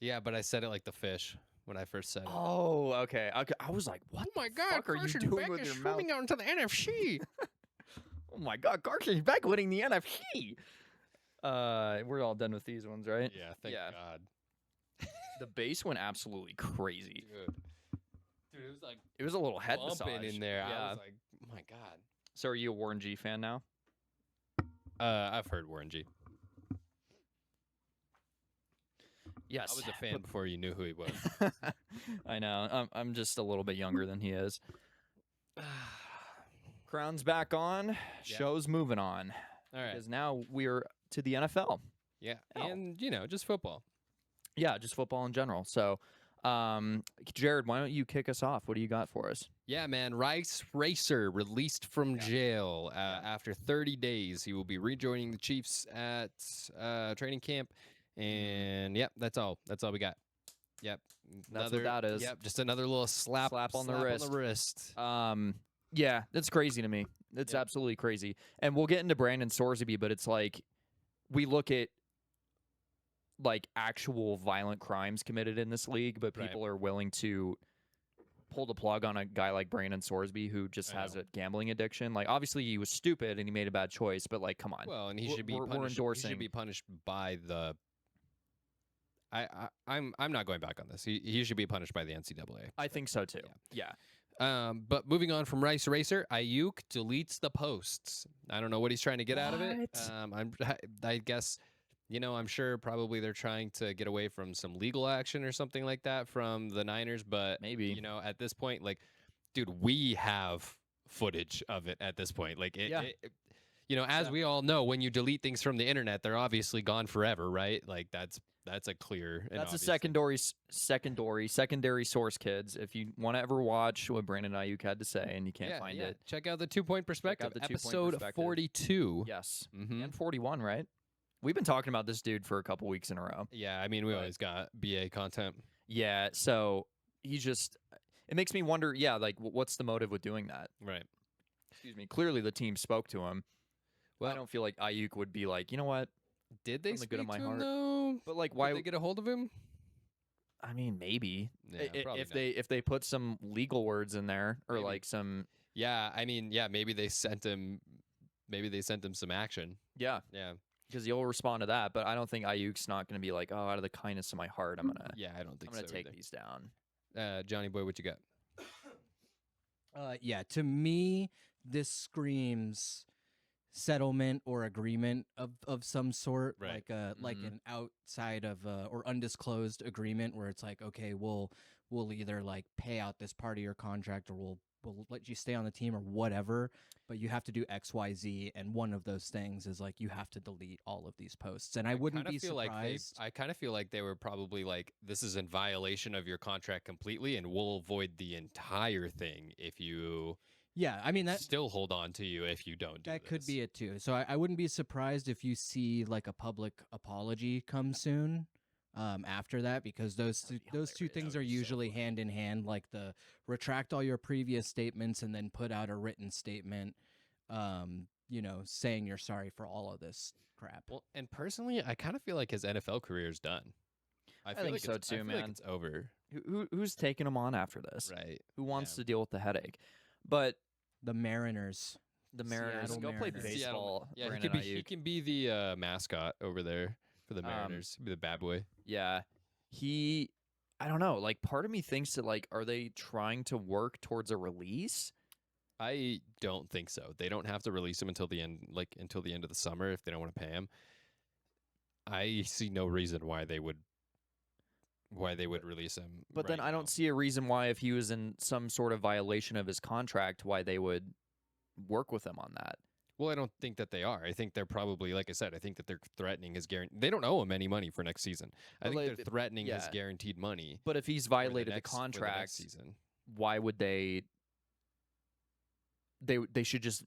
Yeah, but I said it like the fish when I first said it. Oh, okay. I was like, what my the fuck are you doing with your mouth? out into the NFC. Oh my God, Carson Beck winning the NFC. We're all done with these ones, right? Yeah, thank Yeah. God. The bass went absolutely crazy. Dude, it was like It was a little head bumping massage in there. Yeah. I was like, oh my God. So are you a Warren G fan now? I've heard Warren G. Yes, I was a fan before you knew who he was. I know. I'm just a little bit younger than he is. Crown's back on. Yeah. Show's moving on. All right. Because now we're to the NFL. Yeah. Oh. And, just football. Yeah, just football in general. So, Jared, why don't you kick us off? What do you got for us? Yeah, man. Rice Racer released from jail after 30 days. He will be rejoining the Chiefs at training camp. And, yep, that's all. That's all we got. Yep. That's what that is. Yep, just another little slap on the wrist. Yeah, that's crazy to me. It's absolutely crazy. And we'll get into Brandon Sorsby, but it's like we look at like actual violent crimes committed in this league, but people are willing to pull the plug on a guy like Brandon Sorsby who just has a gambling addiction. Like, obviously he was stupid and he made a bad choice, but like, come on. Well, and he should be we're punished. endorsing. He should be punished by the. I'm not going back on this. He should be punished by the NCAA. I think so too. Yeah. But moving on from Rice Racer, Ayuk deletes the posts. I don't know what he's trying to get out of it. I guess, I'm sure probably they're trying to get away from some legal action or something like that from the Niners. But maybe, at this point, like, dude, we have footage of it at this point. Like, as we all know, when you delete things from the internet, they're obviously gone forever, right? Like, that's a clear. That's a secondary source, kids. If you want to ever watch what Brandon Ayuk had to say and you can't find it, check out the 2-point perspective. Check out the episode 2-point perspective. 42. Yes, and 41, right? We've been talking about this dude for a couple weeks in a row. Yeah, I mean, we always got BA content. Yeah, so he's just. It makes me wonder. Yeah, like what's the motive with doing that? Right. Excuse me. Clearly, the team spoke to him. Well, I don't feel like Ayuk would be like, you know what? Did they From the good of my speak to heart. him, though? But like, why Did they get a hold of him? I mean, maybe Yeah, probably if they put some legal words in there or Maybe. like some. Yeah, I mean, maybe they sent him. Maybe they sent him some action. Yeah, because he'll respond to that. But I don't think Ayuk's not going to be like, oh, out of the kindness of my heart, I'm gonna. Yeah, I don't think I'm gonna so take either. these down. Johnny boy, what you got? Yeah, to me, this screams settlement or agreement of some sort, Right. like an outside of or undisclosed agreement where it's like, okay, we'll either like pay out this part of your contract or we'll let you stay on the team or whatever, but you have to do XYZ, and one of those things is like you have to delete all of these posts. And I wouldn't be surprised. I kind of feel like they were probably like, this is in violation of your contract completely, and we'll avoid the entire thing if you. Yeah, I mean that still hold on to you if you don't do that this. could be it too. So I wouldn't be surprised if you see like a public apology come soon after that, because those two things are usually hand in hand, like the retract all your previous statements and then put out a written statement saying you're sorry for all of this crap. Well, and personally, I kind of feel like his NFL career is done. I think so too, I feel man. like it's over. Who's taking him on after this? Right. Who wants to deal with the headache? But The Mariners. the Mariners Seattle go play Mariners. baseball. Yeah, Brandon he Ayuk. can be the mascot over there for the Mariners. Be the bad boy. Yeah, I don't know. Like, part of me thinks that like, are they trying to work towards a release? I don't think so. They don't have to release him until the end of the summer if they don't want to pay him. I see no reason why they would release him. But then I don't see a reason why, if he was in some sort of violation of his contract, why they would work with him on that. Well, I don't think that they are. I think they're probably, like I said, I think that they're threatening his guarantee. They don't owe him any money for next season. I think they're threatening his guaranteed money. But if he's violated the contract, season, why would they should just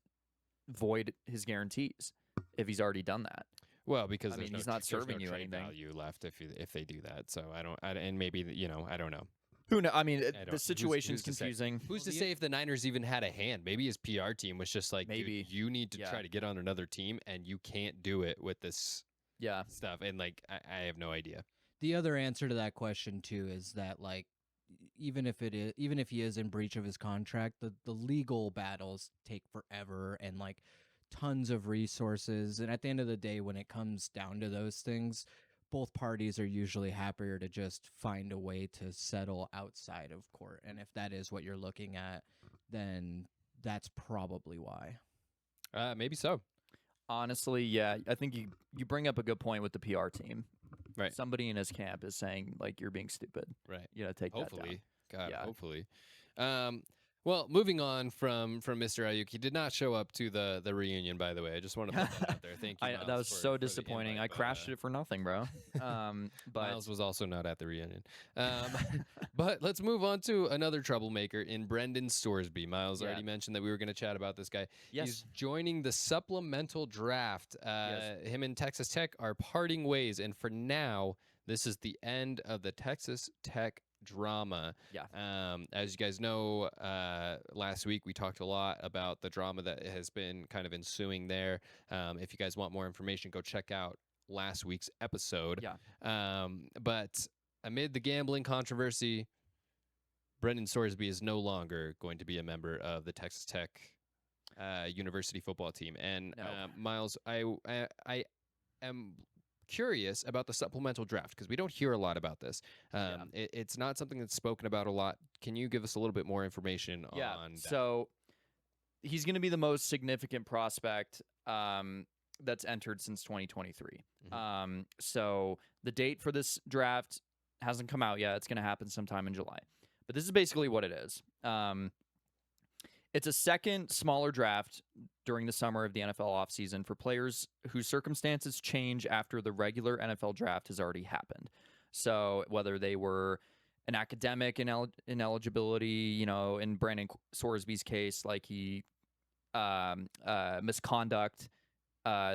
void his guarantees if he's already done that. Well, because I mean, there's he's no, not there's serving no you trade anything. value left if they do that. So and maybe I don't know. Who knows? I mean, don't- the situation's who's to say? confusing. Who's to say if the Niners even had a hand? Maybe his PR team was just like, Maybe. dude, you need to try to get on another team, and you can't do it with this Yeah. stuff. And like, I have no idea. The other answer to that question too is that like even if he is in breach of his contract, the legal battles take forever and like tons of resources, and at the end of the day when it comes down to those things, both parties are usually happier to just find a way to settle outside of court. And if that is what you're looking at, then that's probably why. Maybe so. Honestly, yeah. I think you bring up a good point with the PR team. Right. somebody in his camp is saying like you're being stupid. Right. You got to take Hopefully. God, Yeah. hopefully. Well, moving on from Mr. Ayuk, he did not show up to the reunion, by the way. I just want to put that out there. Thank you, Miles, that was for so the disappointing. invite, I crashed it for nothing, bro. But Miles was also not at the reunion. But let's move on to another troublemaker in Brendan Sorsby. Miles Yeah. already mentioned that we were going to chat about this guy. yes, He's joining the supplemental draft. Yes. Him and Texas Tech are parting ways, and for now, this is the end of the Texas Tech drama. Yeah. As you guys know, last week we talked a lot about the drama that has been kind of ensuing there. If you guys want more information, go check out last week's episode. Yeah. But amid the gambling controversy, Brendan Sorsby is no longer going to be a member of the Texas Tech university football team. And No. Miles, I am curious about the supplemental draft because we don't hear a lot about this. It's not something that's spoken about a lot. Can you give us a little bit more information on that? So he's going to be the most significant prospect that's entered since 2023. So the date for this draft hasn't come out yet. It's going to happen sometime in July. But this is basically what it is. It's a second smaller draft during the summer of the NFL offseason for players whose circumstances change after the regular NFL draft has already happened. So whether they were an academic ineligibility, in Brandon Sorsby's case, like he misconduct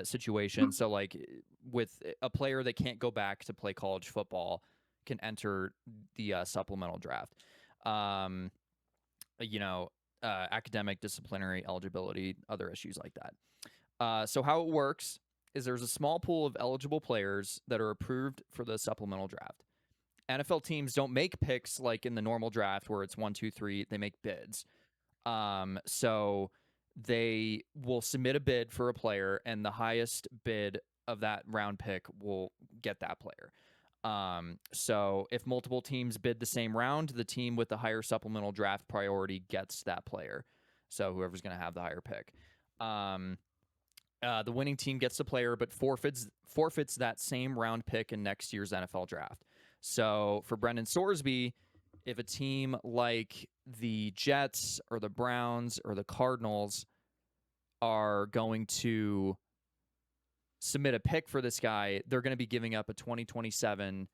situation. So like with a player that can't go back to play college football can enter the supplemental draft. Academic, disciplinary eligibility, other issues like that. So how it works is there's a small pool of eligible players that are approved for the supplemental draft. NFL teams don't make picks like in the normal draft where it's 1, 2, 3. They make bids. So they will submit a bid for a player, and the highest bid of that round pick will get that player. So if multiple teams bid the same round, the team with the higher supplemental draft priority gets that player. So whoever's going to have the higher pick. The winning team gets the player, but forfeits that same round pick in next year's NFL draft. So for Brendan Sorsby, if a team like the Jets or the Browns or the Cardinals are going to submit a pick for this guy, they're going to be giving up a 2027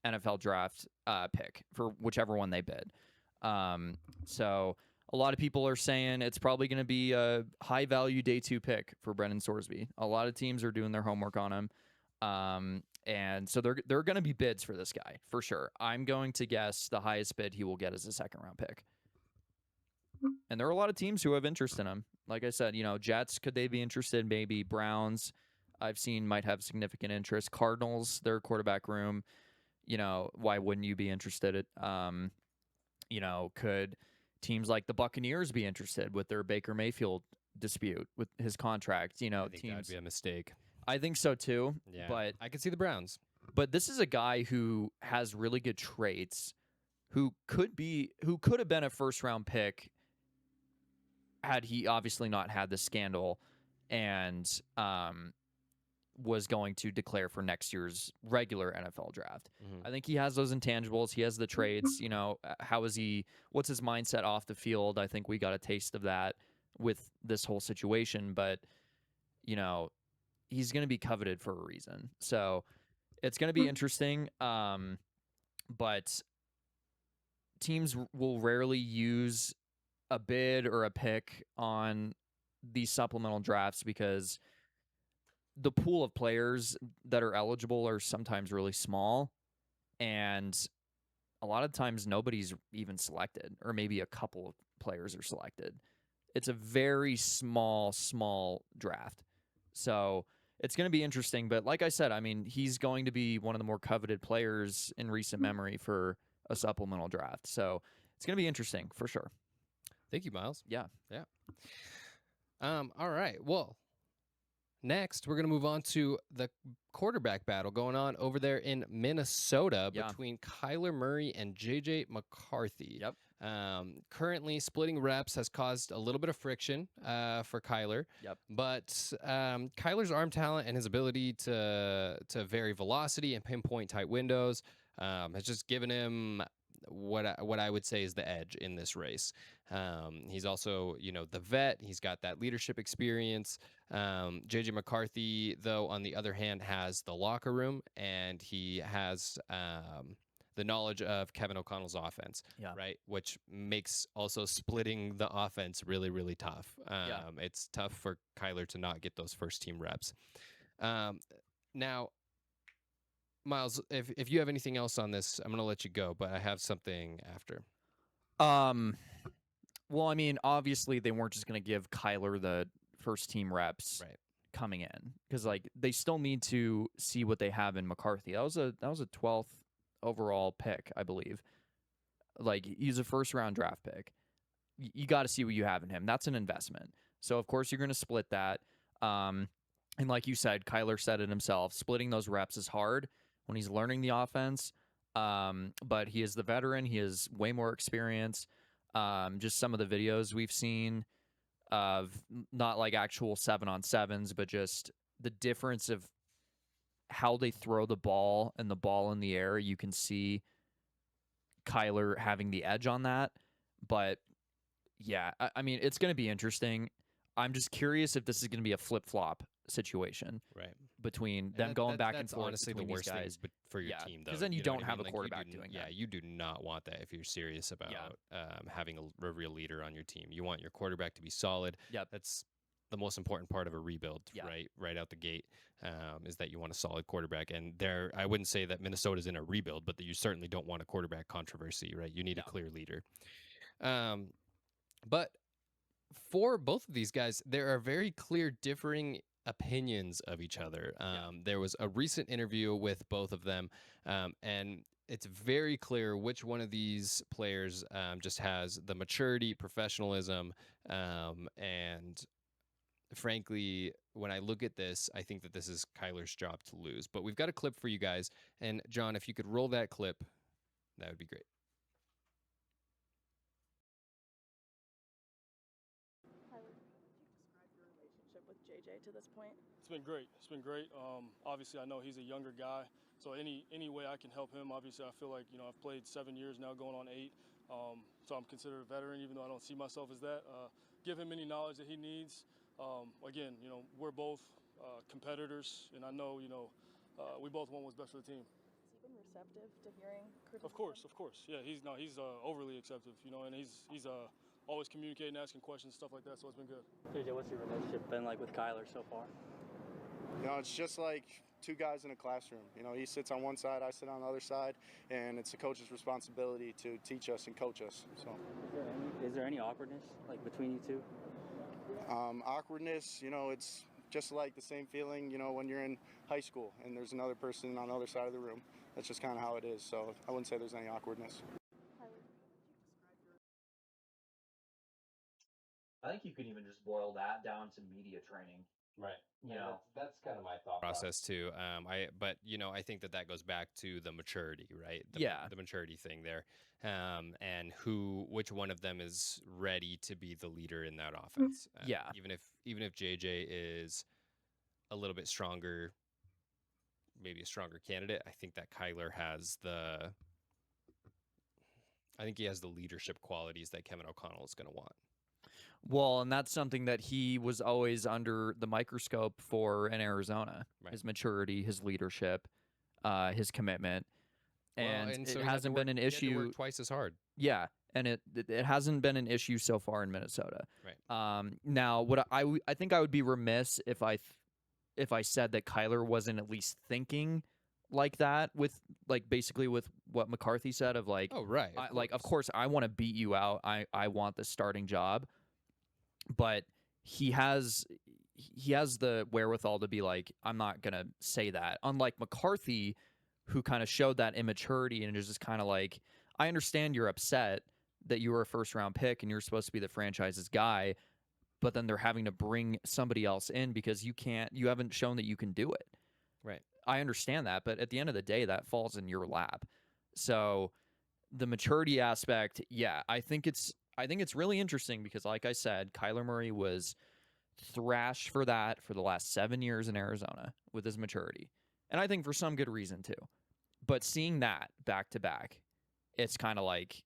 NFL draft pick for whichever one they bid. So a lot of people are saying it's probably going to be a high value day 2 pick for Brendan Sorsby. A lot of teams are doing their homework on him. And so there are going to be bids for this guy for sure. I'm going to guess the highest bid he will get is a second round pick. And there are a lot of teams who have interest in him. Like I said, Jets, could they be interested? Maybe. Browns, I've seen might have significant interest. Cardinals, their quarterback room, why wouldn't you be interested? Could teams like the Buccaneers be interested with their Baker Mayfield dispute with his contract? I think that'd be a mistake. I think so too. Yeah, but I could see the Browns. But this is a guy who has really good traits, who could have been a first round pick had he obviously not had the scandal and was going to declare for next year's regular NFL draft. I think he has those intangibles. He has the traits. What's his mindset off the field? I think we got a taste of that with this whole situation. But, he's going to be coveted for a reason. So it's going to be interesting. But teams will rarely use a bid or a pick on these supplemental drafts because the pool of players that are eligible are sometimes really small, and a lot of times nobody's even selected, or maybe a couple of players are selected. It's a very small draft. So it's going to be interesting, but like I said, he's going to be one of the more coveted players in recent memory for a supplemental draft. So it's going to be interesting for sure. Thank you, Miles. Yeah. All right. Well, next we're going to move on to the quarterback battle going on over there in Minnesota between Kyler Murray and J.J. McCarthy. Yep. Currently, splitting reps has caused a little bit of friction for Kyler. Yep. But Kyler's arm talent and his ability to vary velocity and pinpoint tight windows has just given him what I would say is the edge in this race. He's also, the vet. He's got that leadership experience. JJ McCarthy, though, on the other hand, has the locker room, and he has the knowledge of Kevin O'Connell's offense, right? Which makes also splitting the offense really, really tough. It's tough for Kyler to not get those first team reps. Now, Miles, if you have anything else on this, I'm going to let you go, but I have something after. Well, I mean, obviously they weren't just going to give Kyler the first team reps coming in, because like they still need to see what they have in McCarthy. That was a 12th overall pick, I believe. Like, he's a first round draft pick. You got to see what you have in him. That's an investment. So of course you're going to split that. And like you said, Kyler said it himself, splitting those reps is hard when he's learning the offense. But he is the veteran. He has way more experience. Just some of the videos we've seen of not like actual 7-on-7s, but just the difference of how they throw the ball and the ball in the air. You can see Kyler having the edge on that. But yeah, I mean, it's going to be interesting. I'm just curious if this is going to be a flip-flop situation, between them going back and forth. Honestly, the worst guys thing for your team, though, because then you don't have a Like, quarterback doing that. Yeah, you do not want that if you're serious about having a real leader on your team. You want your quarterback to be solid. That's the most important part of a rebuild, right out the gate, is that you want a solid quarterback. And I wouldn't say that Minnesota's in a rebuild, but that you certainly don't want a quarterback controversy, right? You need a clear leader. But for both of these guys, there are very clear differing opinions of each other. There was a recent interview with both of them, and it's very clear which one of these players just has the maturity, professionalism, and frankly, when I look at this, I think that this is Kyler's job to lose. But we've got a clip for you guys. And John, if you could roll that clip, that would be great. Tyler, could you describe your relationship with JJ to this point? It's been great. It's been great. Obviously, I know he's a younger guy, so any way I can help him. Obviously, I feel like I've played 7 years now, going on 8. So I'm considered a veteran, even though I don't see myself as that. Give him any knowledge that he needs. Again, we're both competitors, and I know we both want what's best for the team. Has he been receptive to hearing criticism? Of course. Yeah, he's overly acceptive, and he's always communicating, asking questions, stuff like that. So it's been good. JJ, what's your relationship been like with Kyler so far? It's just like two guys in a classroom. He sits on one side, I sit on the other side, and it's a coach's responsibility to teach us and coach us. So, is there any awkwardness like between you two? Awkwardness, it's just like the same feeling, when you're in high school and there's another person on the other side of the room. That's just kind of how it is. So I wouldn't say there's any awkwardness. I think you can even just boil that down to media training. Right. That's kind of my thought process too. I think that goes back to the maturity, right? The maturity thing there, and which one of them is ready to be the leader in that offense. Even if JJ is a little bit stronger, maybe a stronger candidate, I think that Kyler has he has the leadership qualities that Kevin O'Connell is going to want. Well, and that's something that he was always under the microscope for in Arizona. His maturity, his leadership, his commitment. And so it hasn't been an issue. He had to work twice as hard. Yeah, and it hasn't been an issue so far in Minnesota. Right. Now, what I think I would be remiss if I said that Kyler wasn't at least thinking like that, with basically with what McCarthy said of like, oh right, of course I want to beat you out. I want the starting job. But he has the wherewithal to be like, I'm not going to say that. Unlike McCarthy, who kind of showed that immaturity and is just kind of like, I understand you're upset that you were a first-round pick and you're supposed to be the franchise's guy, but then they're having to bring somebody else in because you haven't shown that you can do it. Right. I understand that, but at the end of the day, that falls in your lap. So the maturity aspect, yeah, I think it's really interesting because, like I said, Kyler Murray was thrashed for that for the last 7 years in Arizona with his maturity, and I think for some good reason too. But seeing that back to back, it's kind of like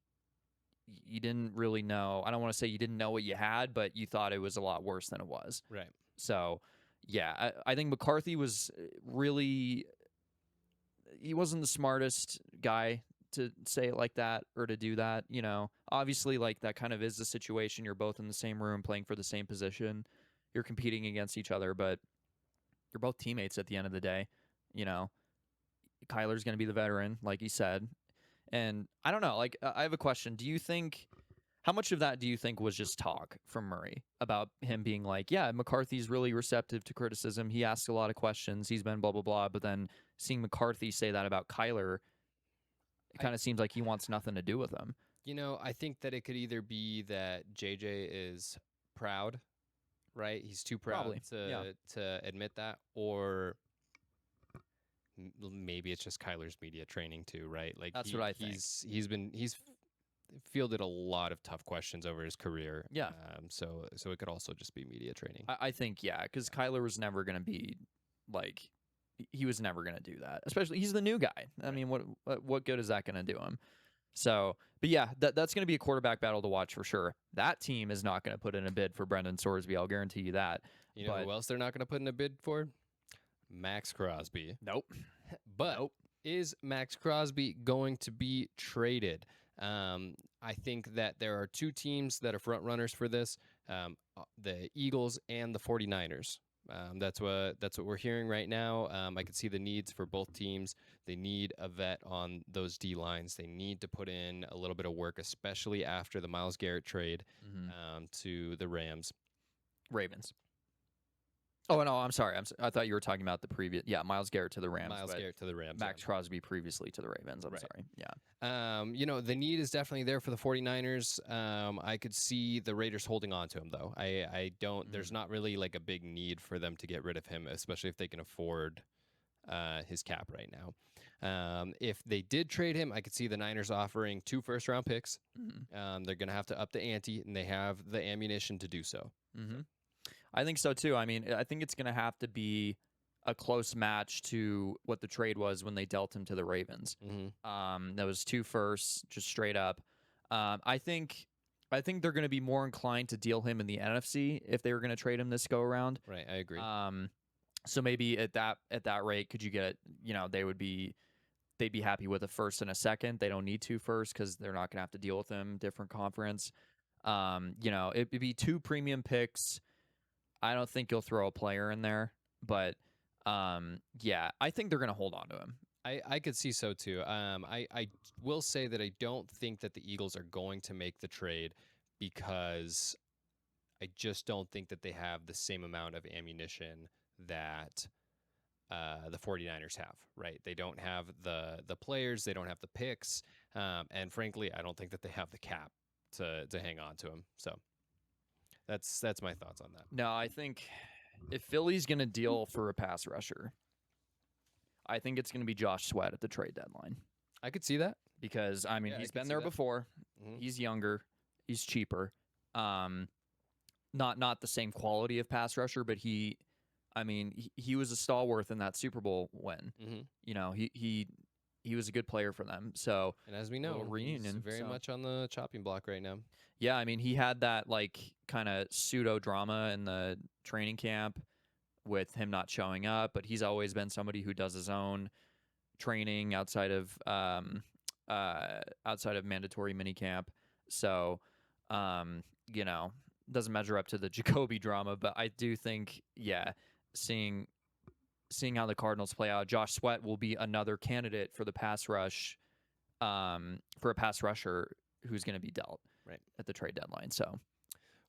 you didn't really know. I don't want to say you didn't know what you had, but you thought it was a lot worse than it was. Right. So, yeah, I think McCarthy was really. He wasn't the smartest guy to say it like that or to do that. Obviously, like that kind of is the situation. You're both in the same room playing for the same position. You're competing against each other, but you're both teammates at the end of the day. Kyler's going to be the veteran, like he said. And I don't know, like, I have a question. How much of that do you think was just talk from Murray about him being like, yeah, McCarthy's really receptive to criticism. He asks a lot of questions. He's been blah, blah, blah. But then seeing McCarthy say that about Kyler, it kind of seems like he wants nothing to do with him. I think that it could either be that JJ is proud, right? He's too proud Probably, to admit that, or maybe it's just Kyler's media training too, right? Like That's what I think. He's fielded a lot of tough questions over his career. Yeah. So it could also just be media training. I think, yeah, because Kyler was never going to be like, he was never going to do that. Especially, he's the new guy. I mean, what good is that going to do him? So, but yeah, that's going to be a quarterback battle to watch for sure. That team is not going to put in a bid for Brendan Sorsby. I'll guarantee you that. You know who else they're not going to put in a bid for? Max Crosby. Nope. But is Max Crosby going to be traded? I think that there are two teams that are front runners for this, the Eagles and the 49ers. That's what we're hearing right now. I can see the needs for both teams. They need a vet on those D lines. They need to put in a little bit of work, especially after the Myles Garrett trade to the Ravens. Oh, no, I'm sorry. I thought you were talking about the previous. Yeah, Myles Garrett to the Rams. Myles Garrett to the Rams. Max Crosby previously to the Ravens. I'm sorry. Yeah. The need is definitely there for the 49ers. I could see the Raiders holding on to him, though. I don't. There's not really like a big need for them to get rid of him, especially if they can afford his cap right now. If they did trade him, I could see the Niners offering 2 first-round picks. They're going to have to up the ante, and they have the ammunition to do so. I think so too. I mean, I think it's going to have to be a close match to what the trade was when they dealt him to the Ravens. That was 2 firsts, just straight up. I think they're going to be more inclined to deal him in the NFC if they were going to trade him this go around. Right, I agree. So maybe at that rate, could you get they'd be happy with a first and a second. They don't need 2 firsts because they're not going to have to deal with him. Different conference. It'd be 2 premium picks. I don't think you'll throw a player in there, but yeah, I think they're going to hold on to him. I could see so too. I will say that I don't think that the Eagles are going to make the trade because I just don't think that they have the same amount of ammunition that the 49ers have, right? They don't have the players, they don't have the picks, and frankly, I don't think that they have the cap to hang on to him. So that's my thoughts on that. No, I think if Philly's going to deal for a pass rusher, I think it's going to be Josh Sweat at the trade deadline. I could see that. Because, I mean, he's been there before. He's younger. He's cheaper. Not the same quality of pass rusher, but he was a stalwart in that Super Bowl win. He was a good player for them. So, and as we know, reunion, he's very much on the chopping block right now. Yeah, I mean, he had that like kind of pseudo drama in the training camp with him not showing up, but he's always been somebody who does his own training outside of mandatory minicamp. So, doesn't measure up to the Jacoby drama, but I do think, seeing how the Cardinals play out, Josh Sweat will be another candidate for the pass rush, for a pass rusher who's going to be dealt at the trade deadline. So,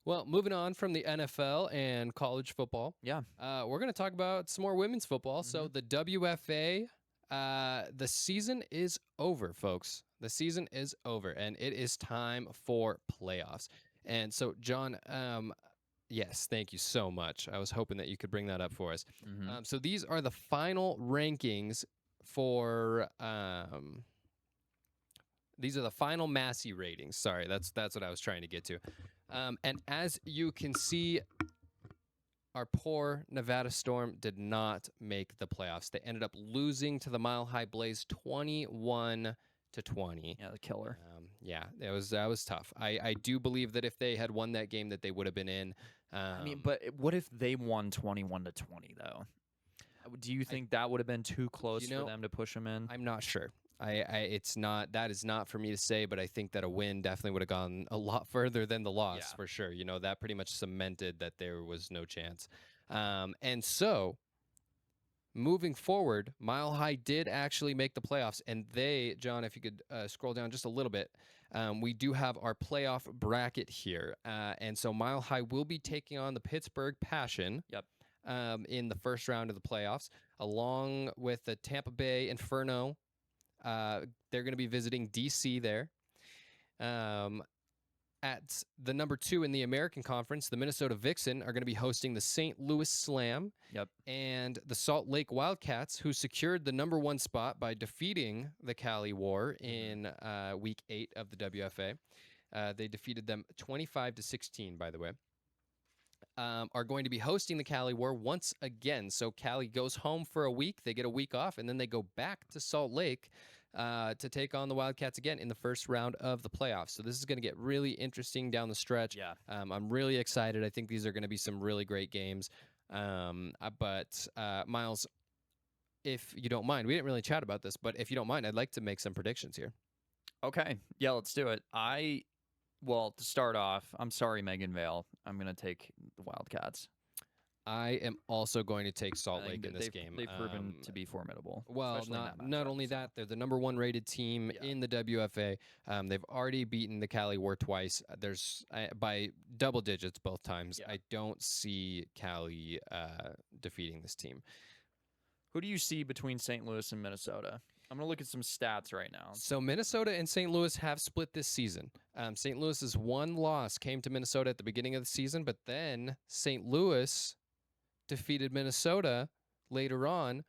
well, moving on from the NFL and college football, we're going to talk about some more women's football. So the WFA, the season is over, folks. The season is over, and it is time for playoffs. And so, John, yes, thank you so much. I was hoping that you could bring that up for us. So these are the final rankings for These are the final Massey ratings. Sorry, that's what I was trying to get to. And as you can see, our poor Nevada Storm did not make the playoffs. They ended up losing to the Mile High Blaze 21-20. Yeah, the killer. Yeah, that was tough. I do believe that if they had won that game, that they would have been in. I mean, but what if they won 21-20 though? Do you think that would have been too close for them to push them in? I'm not sure. That is not for me to say, but I think that a win definitely would have gone a lot further than the loss for sure. You know, that pretty much cemented that there was no chance. And so moving forward, Mile High did actually make the playoffs, and they, John, if you could scroll down just a little bit, we do have our playoff bracket here. And so Mile High will be taking on the Pittsburgh Passion. Yep. In the first round of the playoffs, along with the Tampa Bay Inferno. They're going to be visiting DC there. At the number 2 in the American Conference, the Minnesota Vixen are going to be hosting the St. Louis Slam. Yep. And the Salt Lake Wildcats, who secured the number 1 spot by defeating the Cali War in Week 8 of the WFA. They defeated them 25-16, by the way. Are going to be hosting the Cali War once again. So Cali goes home for a week. They get a week off, and then they go back to Salt Lake to take on the Wildcats again in the first round of the playoffs. So this is going to get really interesting down the stretch. Yeah. I'm really excited. I think these are going to be some really great games. But Miles, if you don't mind, we didn't really chat about this, but if you don't mind, I'd like to make some predictions here. Okay. Yeah, let's do it. Well, to start off, I'm sorry, Megan Vale. I'm going to take the Wildcats. I am also going to take Salt Lake in this game. They've proven to be formidable. Well, not only that, they're the number 1 rated team in the WFA. They've already beaten the Cali War twice. There's by double digits both times. I don't see Cali defeating this team. Who do you see between St. Louis and Minnesota? I'm going to look at some stats right now. So Minnesota and St. Louis have split this season. St. Louis's 1 loss came to Minnesota at the beginning of the season, but then St. Louis defeated Minnesota later on,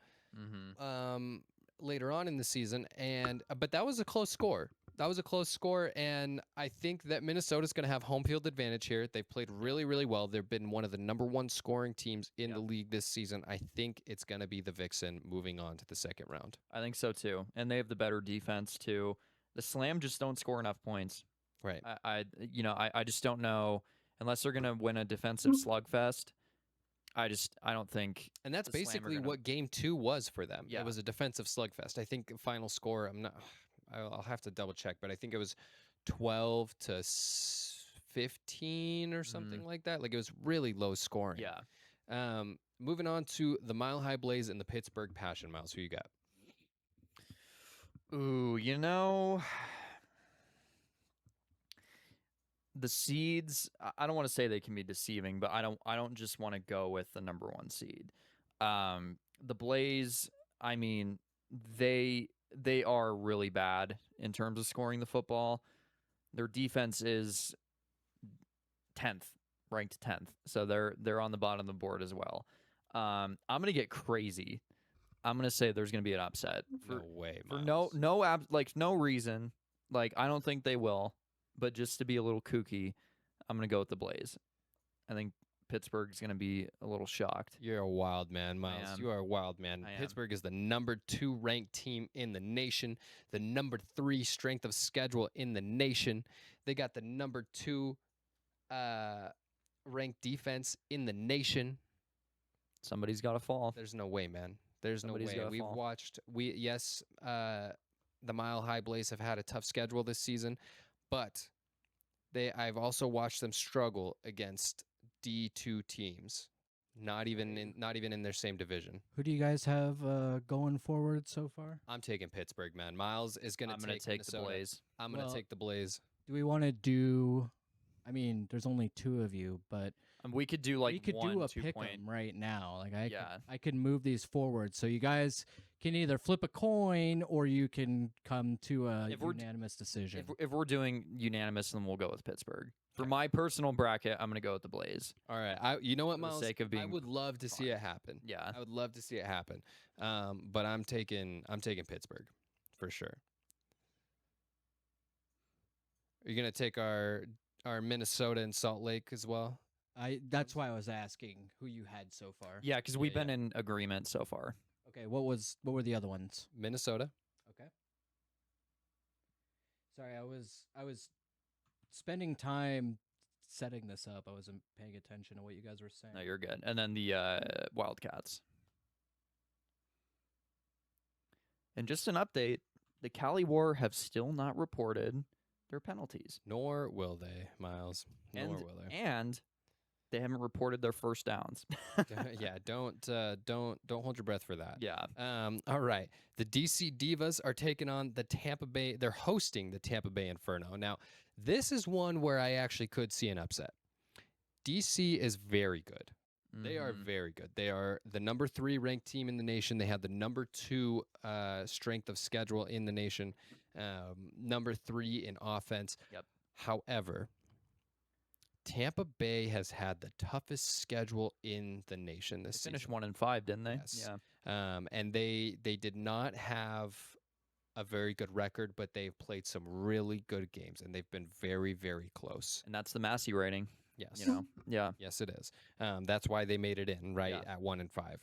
later on in the season, but that was a close score. And I think that Minnesota's going to have home field advantage here. They've played really, really well. They've been one of the number 1 scoring teams in the league this season. I think it's going to be the Vixen moving on to the second round. I think so too, and they have the better defense too. The Slam just don't score enough points. Right. I just don't know unless they're going to win a defensive slugfest. I don't think. And that's basically what Game 2 was for them. Yeah. It was a defensive slugfest. I think final score, I'll have to double check, but I think it was 12-15 or something like that. Like, it was really low scoring. Yeah. Moving on to the Mile High Blaze and the Pittsburgh Passion. Miles, who you got? Ooh, the seeds, I don't want to say they can be deceiving, but I don't just want to go with the number 1 seed. The Blaze, I mean, they are really bad in terms of scoring the football. Their defense is 10th, ranked 10th. So they're on the bottom of the board as well. I'm going to get crazy. I'm going to say there's going to be an upset. No way, For Miles. no reason. Like, I don't think they will, but just to be a little kooky, I'm going to go with the Blaze. I think Pittsburgh's going to be a little shocked. You're a wild man, Miles. You are a wild man. Pittsburgh is the number 2 ranked team in the nation, the number 3 strength of schedule in the nation. They got the number 2 ranked defense in the nation. Somebody's got to fall. There's no way, man. There's Somebody's no way. gotta We've fall. watched. The Mile High Blaze have had a tough schedule this season, but I've also watched them struggle against D2 teams. Not even in their same division. Who do you guys have going forward so far? I'm taking Pittsburgh, man. Miles is going to take the Minnesota. Blaze. I'm going to take the Blaze. Do we want to do? I mean, there's only 2 of you, but We could do like we could one, do a 2 pick point. 'em right now. Like I Yeah. could move these forward, so you guys can either flip a coin or you can come to a If we're d- unanimous decision. If we're doing unanimous, then we'll go with Pittsburgh. For my personal bracket, I'm going to go with the Blaze. All right. You know what, For the Miles? sake of I being would love to see fun. it happen. Yeah. I would love to see it happen. But I'm taking Pittsburgh for sure. Are you gonna take our Minnesota and Salt Lake as well? That's why I was asking who you had so far. Yeah, because we've Yeah, been in agreement so far. Okay, what were the other ones? Minnesota. Okay. Sorry, I was spending time setting this up. I wasn't paying attention to what you guys were saying. No, you're good. And then the Wildcats. And just an update, the Cali War have still not reported their penalties. Nor will they, Miles. Nor And, will they. and they haven't reported their first downs. Yeah, don't hold your breath for that. Yeah. All right. The DC Divas are taking on the Tampa Bay. They're hosting the Tampa Bay Inferno. Now, this is one where I actually could see an upset. DC is very good. They are Mhm. very good. They are the number 3 ranked team in the nation. They have the number 2 strength of schedule in the nation, number 3 in offense. Yep. However, Tampa Bay has had the toughest schedule in the nation this They finished season. 1-5, didn't they? Yes. Yeah. And they did not have a very good record, but they've played some really good games, and they've been very, very close. And that's the Massey rating. Yes. You know. Yeah. Yes, it is. That's why they made it in right Yeah. at 1-5.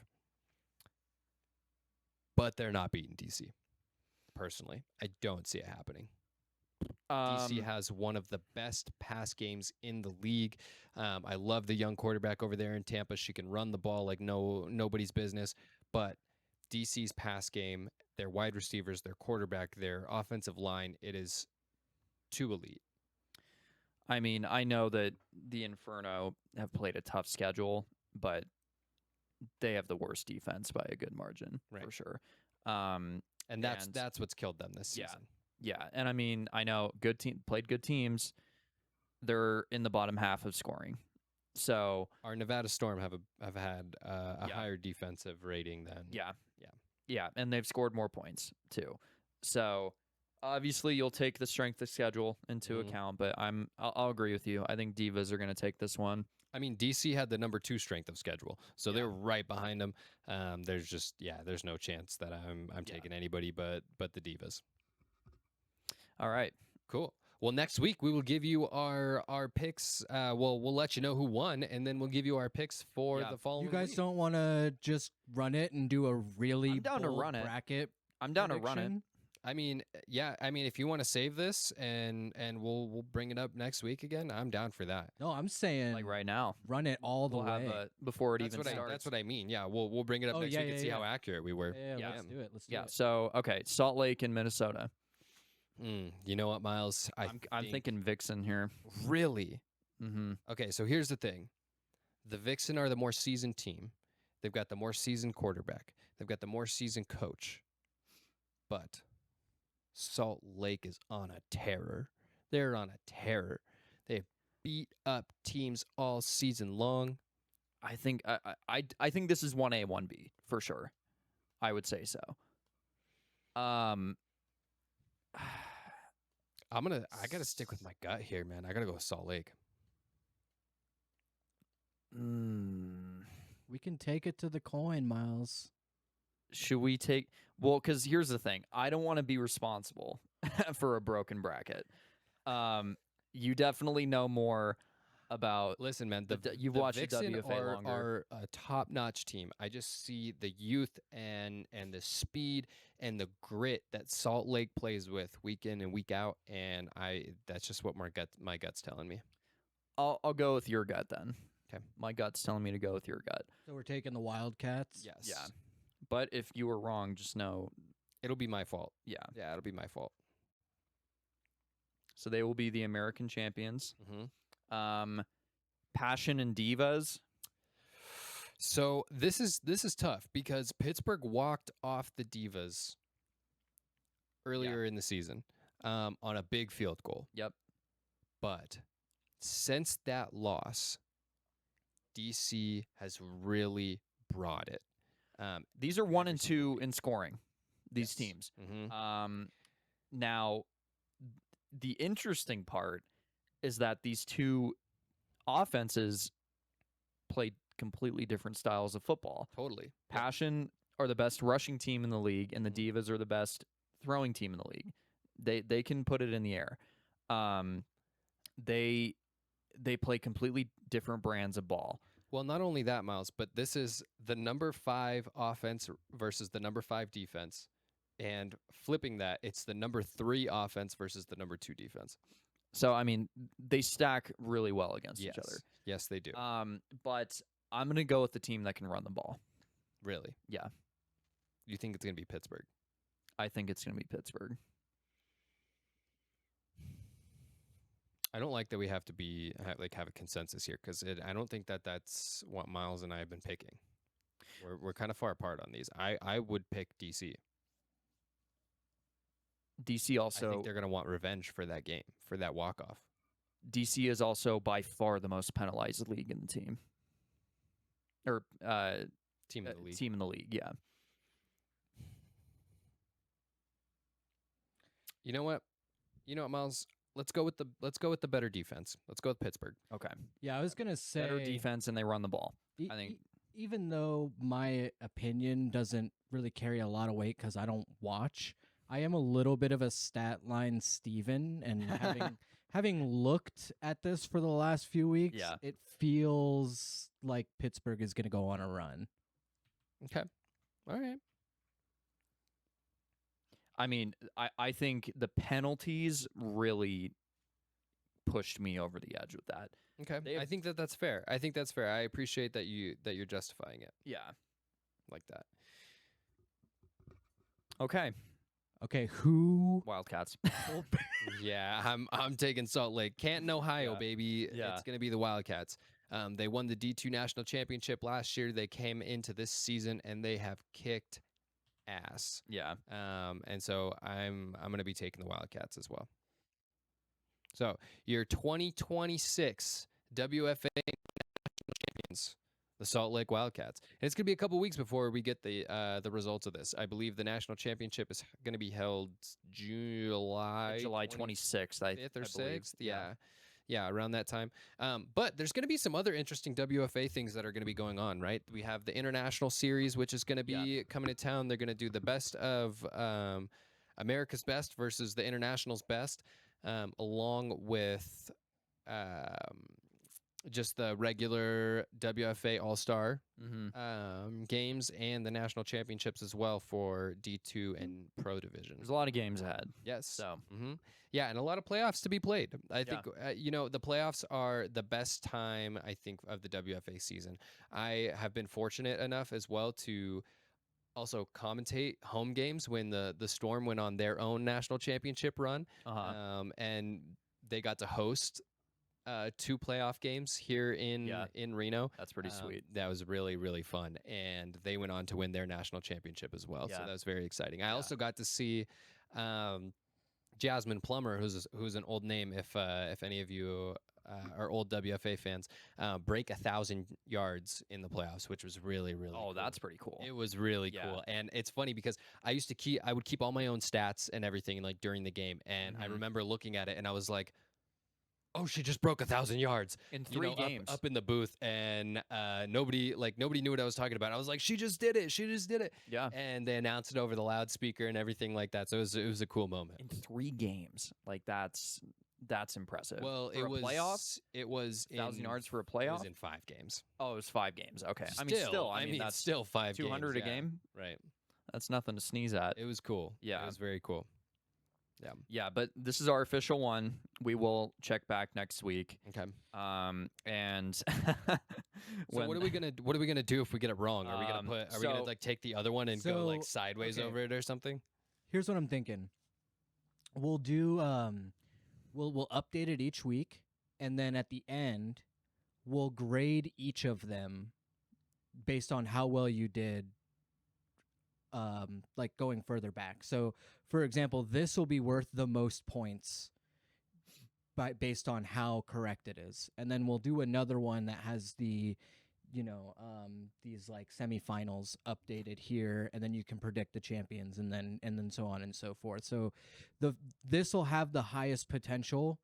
But they're not beating DC. Personally, I don't see it happening. DC has one of the best pass games in the league. I love the young quarterback over there in Tampa. She can run the ball like nobody's business. But DC's pass game, their wide receivers, their quarterback, their offensive line, it is too elite. I mean, I know that the Inferno have played a tough schedule, but they have the worst defense by a good margin for Right. sure. And And- that's what's killed them this Yeah. season. Yeah, and I mean, I know played good teams. They're in the bottom half of scoring. So Our Nevada Storm have had a Yeah. higher defensive rating than yeah, and they've scored more points too. So obviously, you'll take the strength of schedule into Mhm. account, but I'll agree with you. I think Divas are going to take this one. I mean, DC had the number 2 strength of schedule, so they're right behind them. There's no chance that I'm taking anybody but the Divas. All right. Cool. Well, next week we will give you our picks. We'll let you know who won, and then we'll give you our picks for Yeah. the following. You guys week. don't want to just run it and do a really I'm down to bold run it. bracket I'm down to run it. prediction? I mean, yeah. I mean, if you want to save this and we'll bring it up next week again, I'm down for that. No, I'm saying Like right now. run it all the We'll way. have before it That's even what starts. that's what I mean. Yeah, we'll bring it up Oh, next yeah, week and yeah, see yeah. how accurate we were. Yeah, Yeah. let's do it. Let's do Yeah. it. So okay, Salt Lake and Minnesota. You know what, Miles? I'm think thinking Vixen here. really. Mm-hmm. Okay, so here's the thing. The Vixen are the more seasoned team. They've got the more seasoned quarterback. They've got the more seasoned coach. But Salt Lake is on a terror. They're on a terror. They've beat up teams all season long. I think I think this is 1A 1B for sure. I would say so. I gotta stick with my gut here, man. I gotta go with Salt Lake. We can take it to the coin, Miles. Should we take? Well, because here's the thing. I don't want to be responsible for a broken bracket. You definitely know more about. Listen, man, You've the watched the Vixen WFA longer. are a top-notch team. I just see the youth and the speed and the grit that Salt Lake plays with week in and week out, and that's just what my gut's telling me. I'll go with your gut then. 'Kay. My gut's telling me to go with your gut. So we're taking the Wildcats. Yes. Yeah. But if you were wrong, just know. It'll be my fault. Yeah. Yeah, it'll be my fault. So they will be the American champions. Mm-hmm. Passion and Divas. So this is tough because Pittsburgh walked off the Divas earlier in the season on a big field goal. Yep. But since that loss, DC has really brought it. These are 1 and every single 2 in scoring. These Yes. teams. Mm-hmm. Now, the interesting part is that these two offenses played completely different styles of football. Totally. Passion are the best rushing team in the league, and the Mhm. Divas are the best throwing team in the league. They can put it in the air. Um, they play completely different brands of ball. Well, not only that, Miles, but this is the number 5 offense versus the number 5 defense. And flipping that, it's the number 3 offense versus the number 2 defense. So I mean, they stack really well against each other. Yes, they do. But I'm gonna go with the team that can run the ball. Really? Yeah, You think it's going to be Pittsburgh? I think it's gonna be Pittsburgh. I don't like that we have to have a consensus here because I don't think that that's what Miles and I have been picking. We're kind of far apart on these. I would pick DC. DC I also think they're going to want revenge for that game, for that walk-off. DC is also by far the most penalized league in the team. Or Team of the league. team in the league, yeah. You know what, Miles? Let's go with the better defense. Let's go with Pittsburgh. Okay. Yeah, I was gonna say Better defense and they run the ball. e- I think- e- even though my opinion doesn't really carry a lot of weight because I don't watch, I am a little bit of a stat line Steven, and having looked at this for the last few weeks, Yeah. it feels like Pittsburgh is gonna go on a run. Okay. All right. I mean, I think the penalties really pushed me over the edge with that. Okay. They have- I think that's fair. I appreciate that you're justifying it Yeah. like that. Okay. Okay, who? Wildcats. Yeah, I'm taking Salt Lake. Canton, Ohio, Yeah. baby. Yeah. It's going to be the Wildcats. They won the D2 National Championship last year. They came into this season and they have kicked ass. Yeah. And so I'm going to be taking the Wildcats as well. So, your 2026 WFA National Champions, the Salt Lake Wildcats. And it's going to be a couple weeks before we get the results of this. I believe the national championship is going to be held July 26th, 5th or I believe. 6th. Yeah, around that time. But there's going to be some other interesting WFA things that are going to be going on, right? We have the International Series, which is going to be coming to town. They're going to do the best of America's Best versus the International's Best, along with just the regular WFA All-Star games and the national championships as well for D2 and Pro Division. There's a lot of games ahead. Yes. So, Yeah, and a lot of playoffs to be played. I Yeah. think, the playoffs are the best time, I think, of the WFA season. I have been fortunate enough as well to also commentate home games when the Storm went on their own national championship run. And they got to host 2 playoff games here in Reno. that's pretty sweet. That was really, really fun. And they went on to win their national championship as well. So Yeah. that was very exciting. I also got to see Jasmine Plummer, who's an old name if any of you are old WFA fans, break 1,000 yards in the playoffs, which was really, really Oh, cool. that's pretty cool. It was really Yeah. cool. And it's funny because I would keep all my own stats and everything like during the game. And I Mhm. remember looking at it and I was like, oh, she just broke 1,000 yards In 3 games. up in the booth, and nobody knew what I was talking about. I was like, she just did it. Yeah. And they announced it over the loudspeaker and everything like that. So it was a cool moment. In 3 games. Like, that's impressive. Well, For it a was playoffs? It was 1,000 yards for a It playoff? was in 5 games. Oh, it was 5 games. Okay. Still, I mean, that's still 5 games. 200 a yeah. game. Right. That's nothing to sneeze at. It was cool. Yeah. It was very cool. Yeah, but this is our official one. We will check back next week. Okay. And So what are we gonna do if we get it wrong? Are we gonna so- like take the other one and go like So, sideways okay. over it or something? Here's what I'm thinking. We'll do we'll update it each week, and then at the end we'll grade each of them based on how well you did like going further back. So for example, this will be worth the most points based on how correct it is. And then we'll do another one that has the these like semifinals updated here, and then you can predict the champions, and then so on and so forth. So this will have the highest potential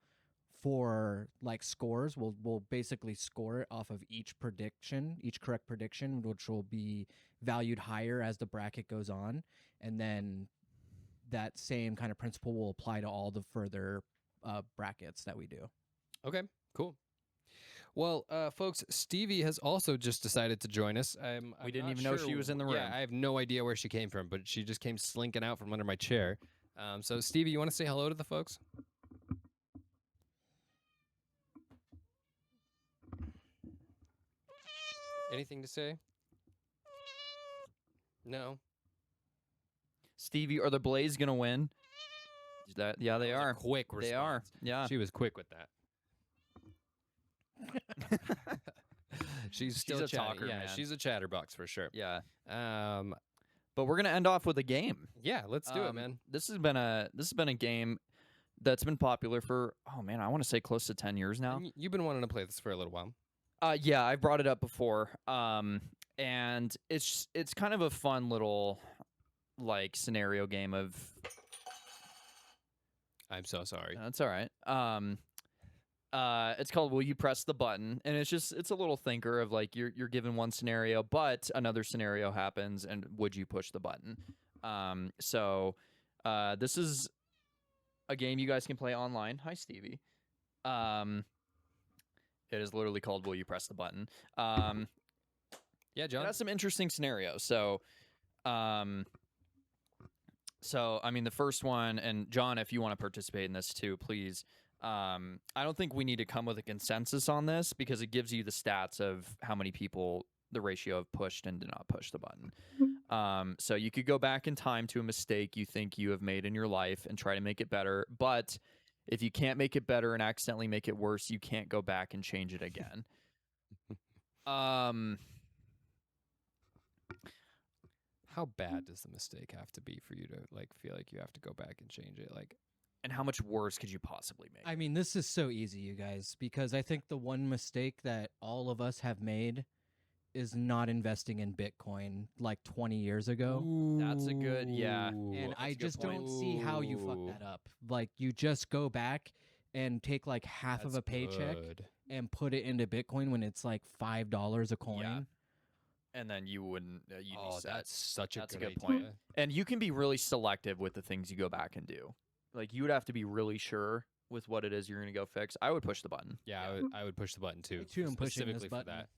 for like scores. We'll basically score it off of each correct prediction, which will be valued higher as the bracket goes on, and then that same kind of principle will apply to all the further brackets that we do. Okay, cool. Well, folks, Stevie has also just decided to join us. We didn't not even know she was in the room. Yeah, I have no idea where she came from, but she just came slinking out from under my chair. So, Stevie, you want to say hello to the folks? Anything to say? No. Stevie, are the Blaze gonna win? Yeah, they That was a are. quick response. They are. Yeah. She was quick with that. She's still a chatting. talker, Yeah, man. she's a chatterbox for sure. Yeah. Um, But we're gonna end off with a game. yeah, let's do it, man. This has been a game that's been popular for I want to say close to 10 years now. And you've been wanting to play this for a little while. Yeah, I brought it up before. And it's kind of a fun little like scenario game of. I'm so sorry. That's all right. It's called Will You Press the Button? And it's a little thinker of like you're given one scenario, but another scenario happens, and would you push the button? So this is a game you guys can play online. Hi, Stevie. It is literally called Will You Press the Button? Yeah, It John. has some interesting scenarios. So I mean, the first one, and John, if you want to participate in this too, please. I don't think we need to come with a consensus on this because it gives you the stats of how many people, the ratio of pushed and did not push the button. So you could go back in time to a mistake you think you have made in your life and try to make it better. But if you can't make it better and accidentally make it worse, you can't go back and change it again. How bad does the mistake have to be for you to like feel like you have to go back and change it? Like, And how much worse could you possibly make? I mean, this is so easy, you guys, because I think the one mistake that all of us have made is not investing in Bitcoin like 20 years ago. That's a good- yeah. And that's I a good just point. don't see how you fuck that up. Like, you just go back and take like half of That's a paycheck good. and put it into Bitcoin when it's like $5 a coin. Yeah. And then you wouldn't. You'd Oh, be set. that's such a That's a good, good point. idea. And you can be really selective with the things you go back and do. Like you would have to be really sure with what it is you're going to go fix. I would push the button. Yeah, I would push the button too. Me too, I'm pushing this specifically for button. that.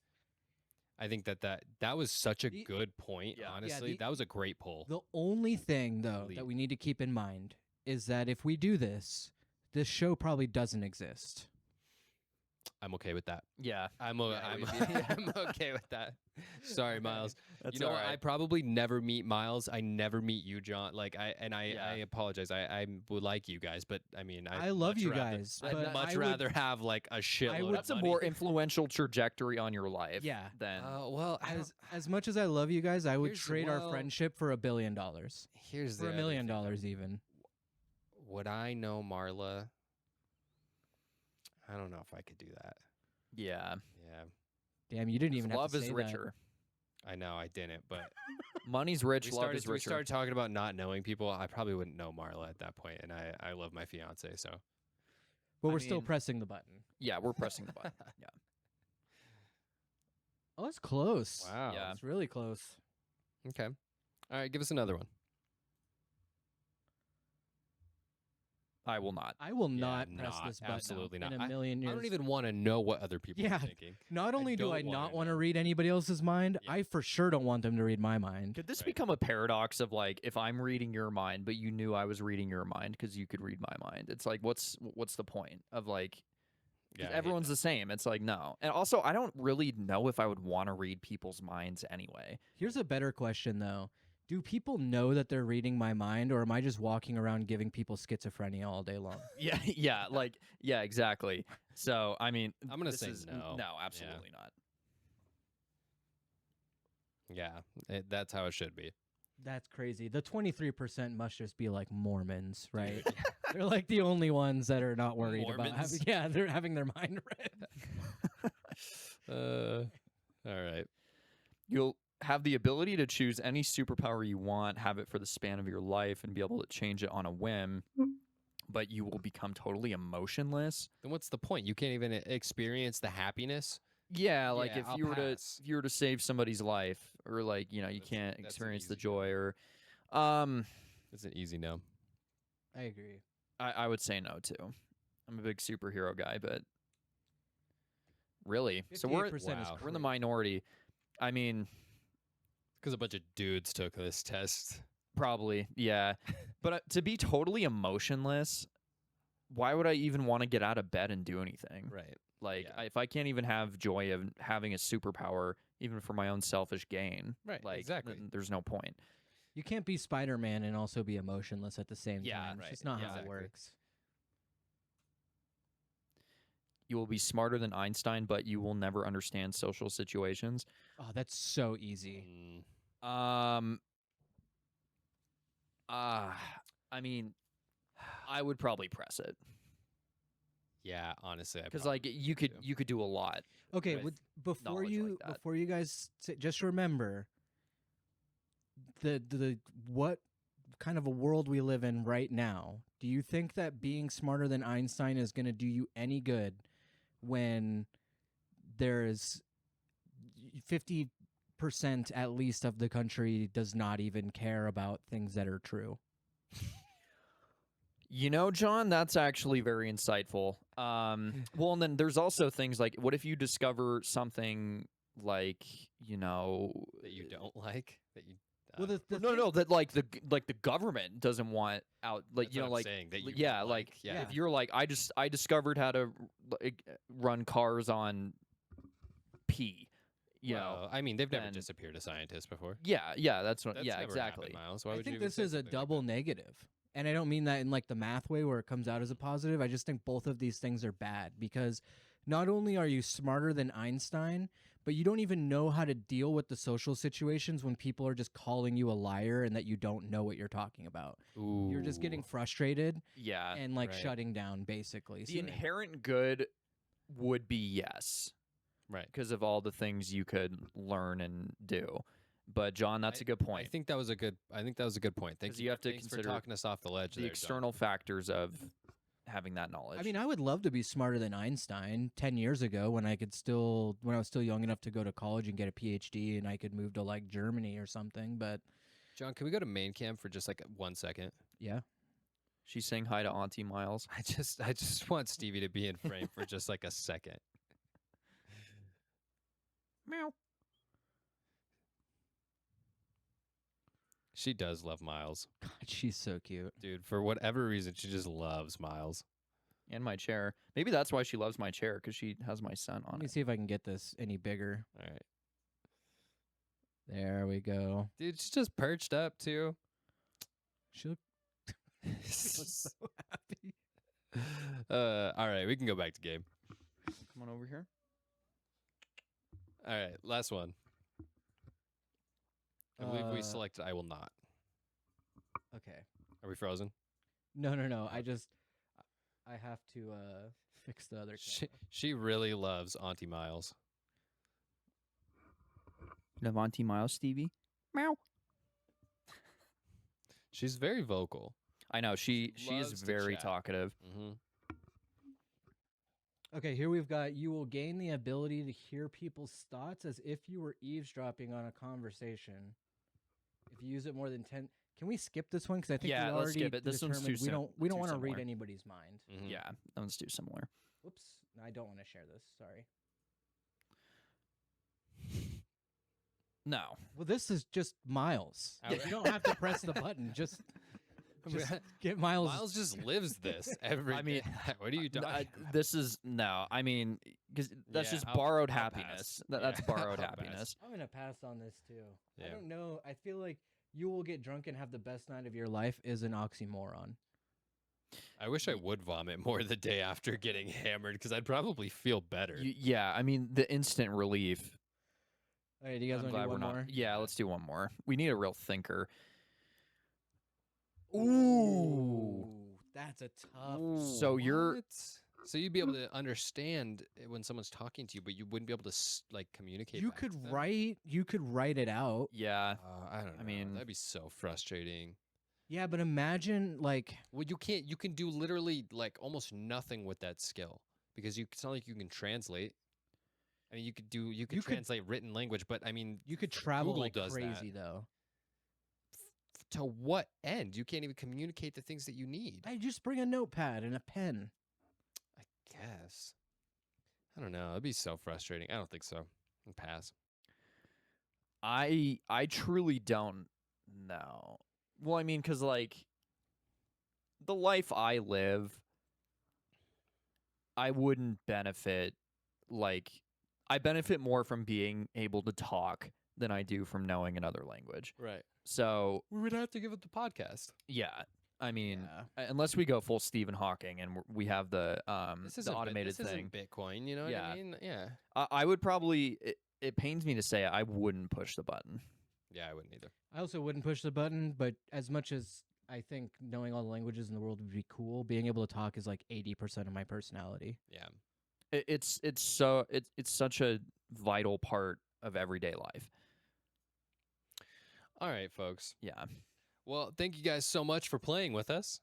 I think that was such a The- good point. Yeah. Yeah, Honestly, that was a great pull. The only thing, though, Elite. that we need to keep in mind is that if we do this, this show probably doesn't exist. I'm okay with that. Yeah. I'm Yeah, we'd be- I'm okay with that. Sorry, Miles. That's you know, all what? I right. probably never meet Miles. I never meet you, John. Like I Yeah. apologize. I would like you guys, but I mean, I love much you rather- guys, I'd but much I would- rather have like a shitload would- of That's a money. more influential trajectory on your life. Yeah. Than Well, As much as I love you guys, I would Here's- trade our well- friendship for $1 billion. here's For the $1 other million thing. even. Would I know Marla? I don't know if I could do that. yeah. Yeah, Damn, you didn't even have Love to is say that. richer. I know I didn't, but Money's rich. Love is we richer. started talking about not knowing people. I probably wouldn't know Marla at that point, and I love my fiance, so But I we're still mean- pressing the button. Yeah, we're pressing the button. Yeah. Oh, it's close. wow. Yeah. It's really close. Okay. All right, give us another one. I will not. I will Yeah, not press not. this button Absolutely in not. a million years. I don't even want to know what other people Yeah. are thinking. Not only do don't I wanna not want to know. read anybody else's mind, Yeah. I for sure don't want them to read my mind. Could this Right. become a paradox of like if I'm reading your mind, but you knew I was reading your mind because you could read my mind? It's like what's the point of like? 'Cause Yeah, I hate everyone's the same. It's like no, and also I don't really know if I would want to read people's minds anyway. Here's a better question though. Do people know that they're reading my mind, or am I just walking around giving people schizophrenia all day long? Yeah, yeah, like yeah, exactly. So I mean, I'm gonna this say is- no. No, Yeah. absolutely not. Yeah, that's how it should be. That's crazy. The 23% must just be like Mormons, right? They're like the only ones that are not worried about having, Mormons. yeah, they're having their mind read. All right. You'll have the ability to choose any superpower you want, have it for the span of your life, and be able to change it on a whim. But you will become totally emotionless. Then what's the point? You can't even experience the happiness. Yeah, like Yeah, if I'll you were pass. to save somebody's life, or like you That's- can't that's an experience the easy no. joy, or It's an easy no. I agree. I would say no too. I'm a big superhero guy, but really, so we're 58% is we're in the crazy. minority. I mean, Because a bunch of dudes took this test. probably, yeah. But to be totally emotionless, why would I even want to get out of bed and do anything? Right. Like, Yeah. if I can't even have joy of having a superpower, even for my own selfish gain, Right, like, exactly. then there's no point. You can't be Spider-Man and also be emotionless at the same Yeah, time. right, It's just not how exactly. it works. You will be smarter than Einstein, but you will never understand social situations. Oh, that's so easy. Mm, I mean, I would probably press it yeah, honestly, I because probably like you could too. do a lot. Okay, with before knowledge you like that. before you guys say, just remember the what kind of a world we live in right now. Do you think that being smarter than Einstein is going to do you any good when there is 50% at least of the country does not even care about things that are true? You know, John, that's actually very insightful. Well, and then there's also things like, what if you discover something like, That you don't like? That you. Well, the no, thing- no, that like the government doesn't want out, like That's what I'm like saying, that you yeah, don't like like, yeah. if you're like I discovered how to like, run cars on pee, Well, I mean, they've never then- disappeared a scientist before. yeah, that's what That's yeah, never exactly. happened, Miles. Why I would you think even this say is a something like double that? negative. And I don't mean that in like the math way where it comes out as a positive. I just think both of these things are bad because not only are you smarter than Einstein, but you don't even know how to deal with the social situations when people are just calling you a liar and that you don't know what you're talking about. You're just getting Ooh. frustrated Yeah, and like right. shutting down basically. the So- inherent good would be yes, Right. because of all the things you could learn and do. But John, that's a good I point. think that was a good. I think that was a good point. Thank 'Cause you. you have to Thanks for consider talking us off the ledge. The there, John. external factors of having that knowledge. I mean, I would love to be smarter than Einstein 10 years ago when I was still young enough to go to college and get a PhD and I could move to like Germany or something, but John, can we go to main cam for just like 1 second? yeah. She's saying hi to Auntie Miles. I just want Stevie to be in frame for just like a second. Meow. She does love Miles, God, she's so cute. dude. For whatever reason, she just loves Miles. And my chair. Maybe that's why she loves my chair, because she has my son Let on me it. see if I can get this any bigger. All right, There we go. dude. She's just perched up too. She looks so happy. All right, we can go back to game. Come on over here. All right, last one. I believe we Uh, selected I will not. Okay. Are we frozen? No. I have to fix the other She really loves Auntie Miles. Love Auntie Miles, Stevie? Meow. She's very vocal. I know, she Loves is to very chat. talkative. Mm-hmm. Okay, here we've got you will gain the ability to hear people's thoughts as if you were eavesdropping on a conversation. If you use it more than 10, can we skip this one? Because I think Yeah, we let's already skip it. This one's determined too we don't too want to read similar. anybody's mind. Mm-hmm. Yeah, that one's too similar. Whoops, I don't want to share this. Sorry. No. Well, this is just Miles. I- You don't have to press the button. Just get Miles. Miles just lives this every. I mean, what are you No, talking? this is no. I mean, because that's Yeah, just I'll- borrowed I'll happiness. pass. That's Yeah, borrowed I'll pass. happiness. I'm gonna pass on this too. I Yeah. don't know. I feel like you will get drunk and have the best night of your life is an oxymoron. I wish I would vomit more the day after getting hammered because I'd probably feel better. Yeah, I mean the instant relief. Okay, do you guys I'm want to glad do we're one not. more? Yeah, let's do one more. We need a real thinker. Ooh, that's a tough. So you're What? So you'd be able to understand it when someone's talking to you, but you wouldn't be able to like communicate. You back could to them? write. You could write it out. yeah. I don't know. I mean- that'd be so frustrating. Yeah, but imagine like Well, you can't. You can do literally like almost nothing with that skill because it's not like you can translate. I mean, you could do. You could You could- translate written language, but I mean, you could travel Google like does that. crazy though. to what end? You can't even communicate the things that you need. I just bring a notepad and a pen. guess. I don't know. It'd be so frustrating. I don't think so. I'll pass. I truly don't know. Well, I mean, because like the life I live, I wouldn't benefit. Like, I benefit more from being able to talk than I do from knowing another language. Right. So We would have to give up the podcast. yeah, I mean, Yeah. unless we go full Stephen Hawking and we have the This the isn't automated this thing, isn't Bitcoin. You know what Yeah. I mean? Yeah. I would probably. It pains me to say I wouldn't push the button. Yeah, I wouldn't either. I also wouldn't push the button, but as much as I think knowing all the languages in the world would be cool, being able to talk is like 80% of my personality. Yeah. It's such a vital part of everyday life. All right, folks. Yeah. Well, thank you guys so much for playing with us.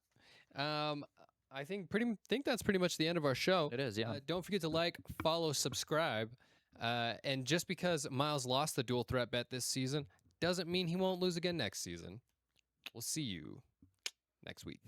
I think that's pretty much the end of our show. It is, yeah. Don't forget to like, follow, subscribe. And just because Miles lost the dual threat bet this season doesn't mean he won't lose again next season. We'll see you next week.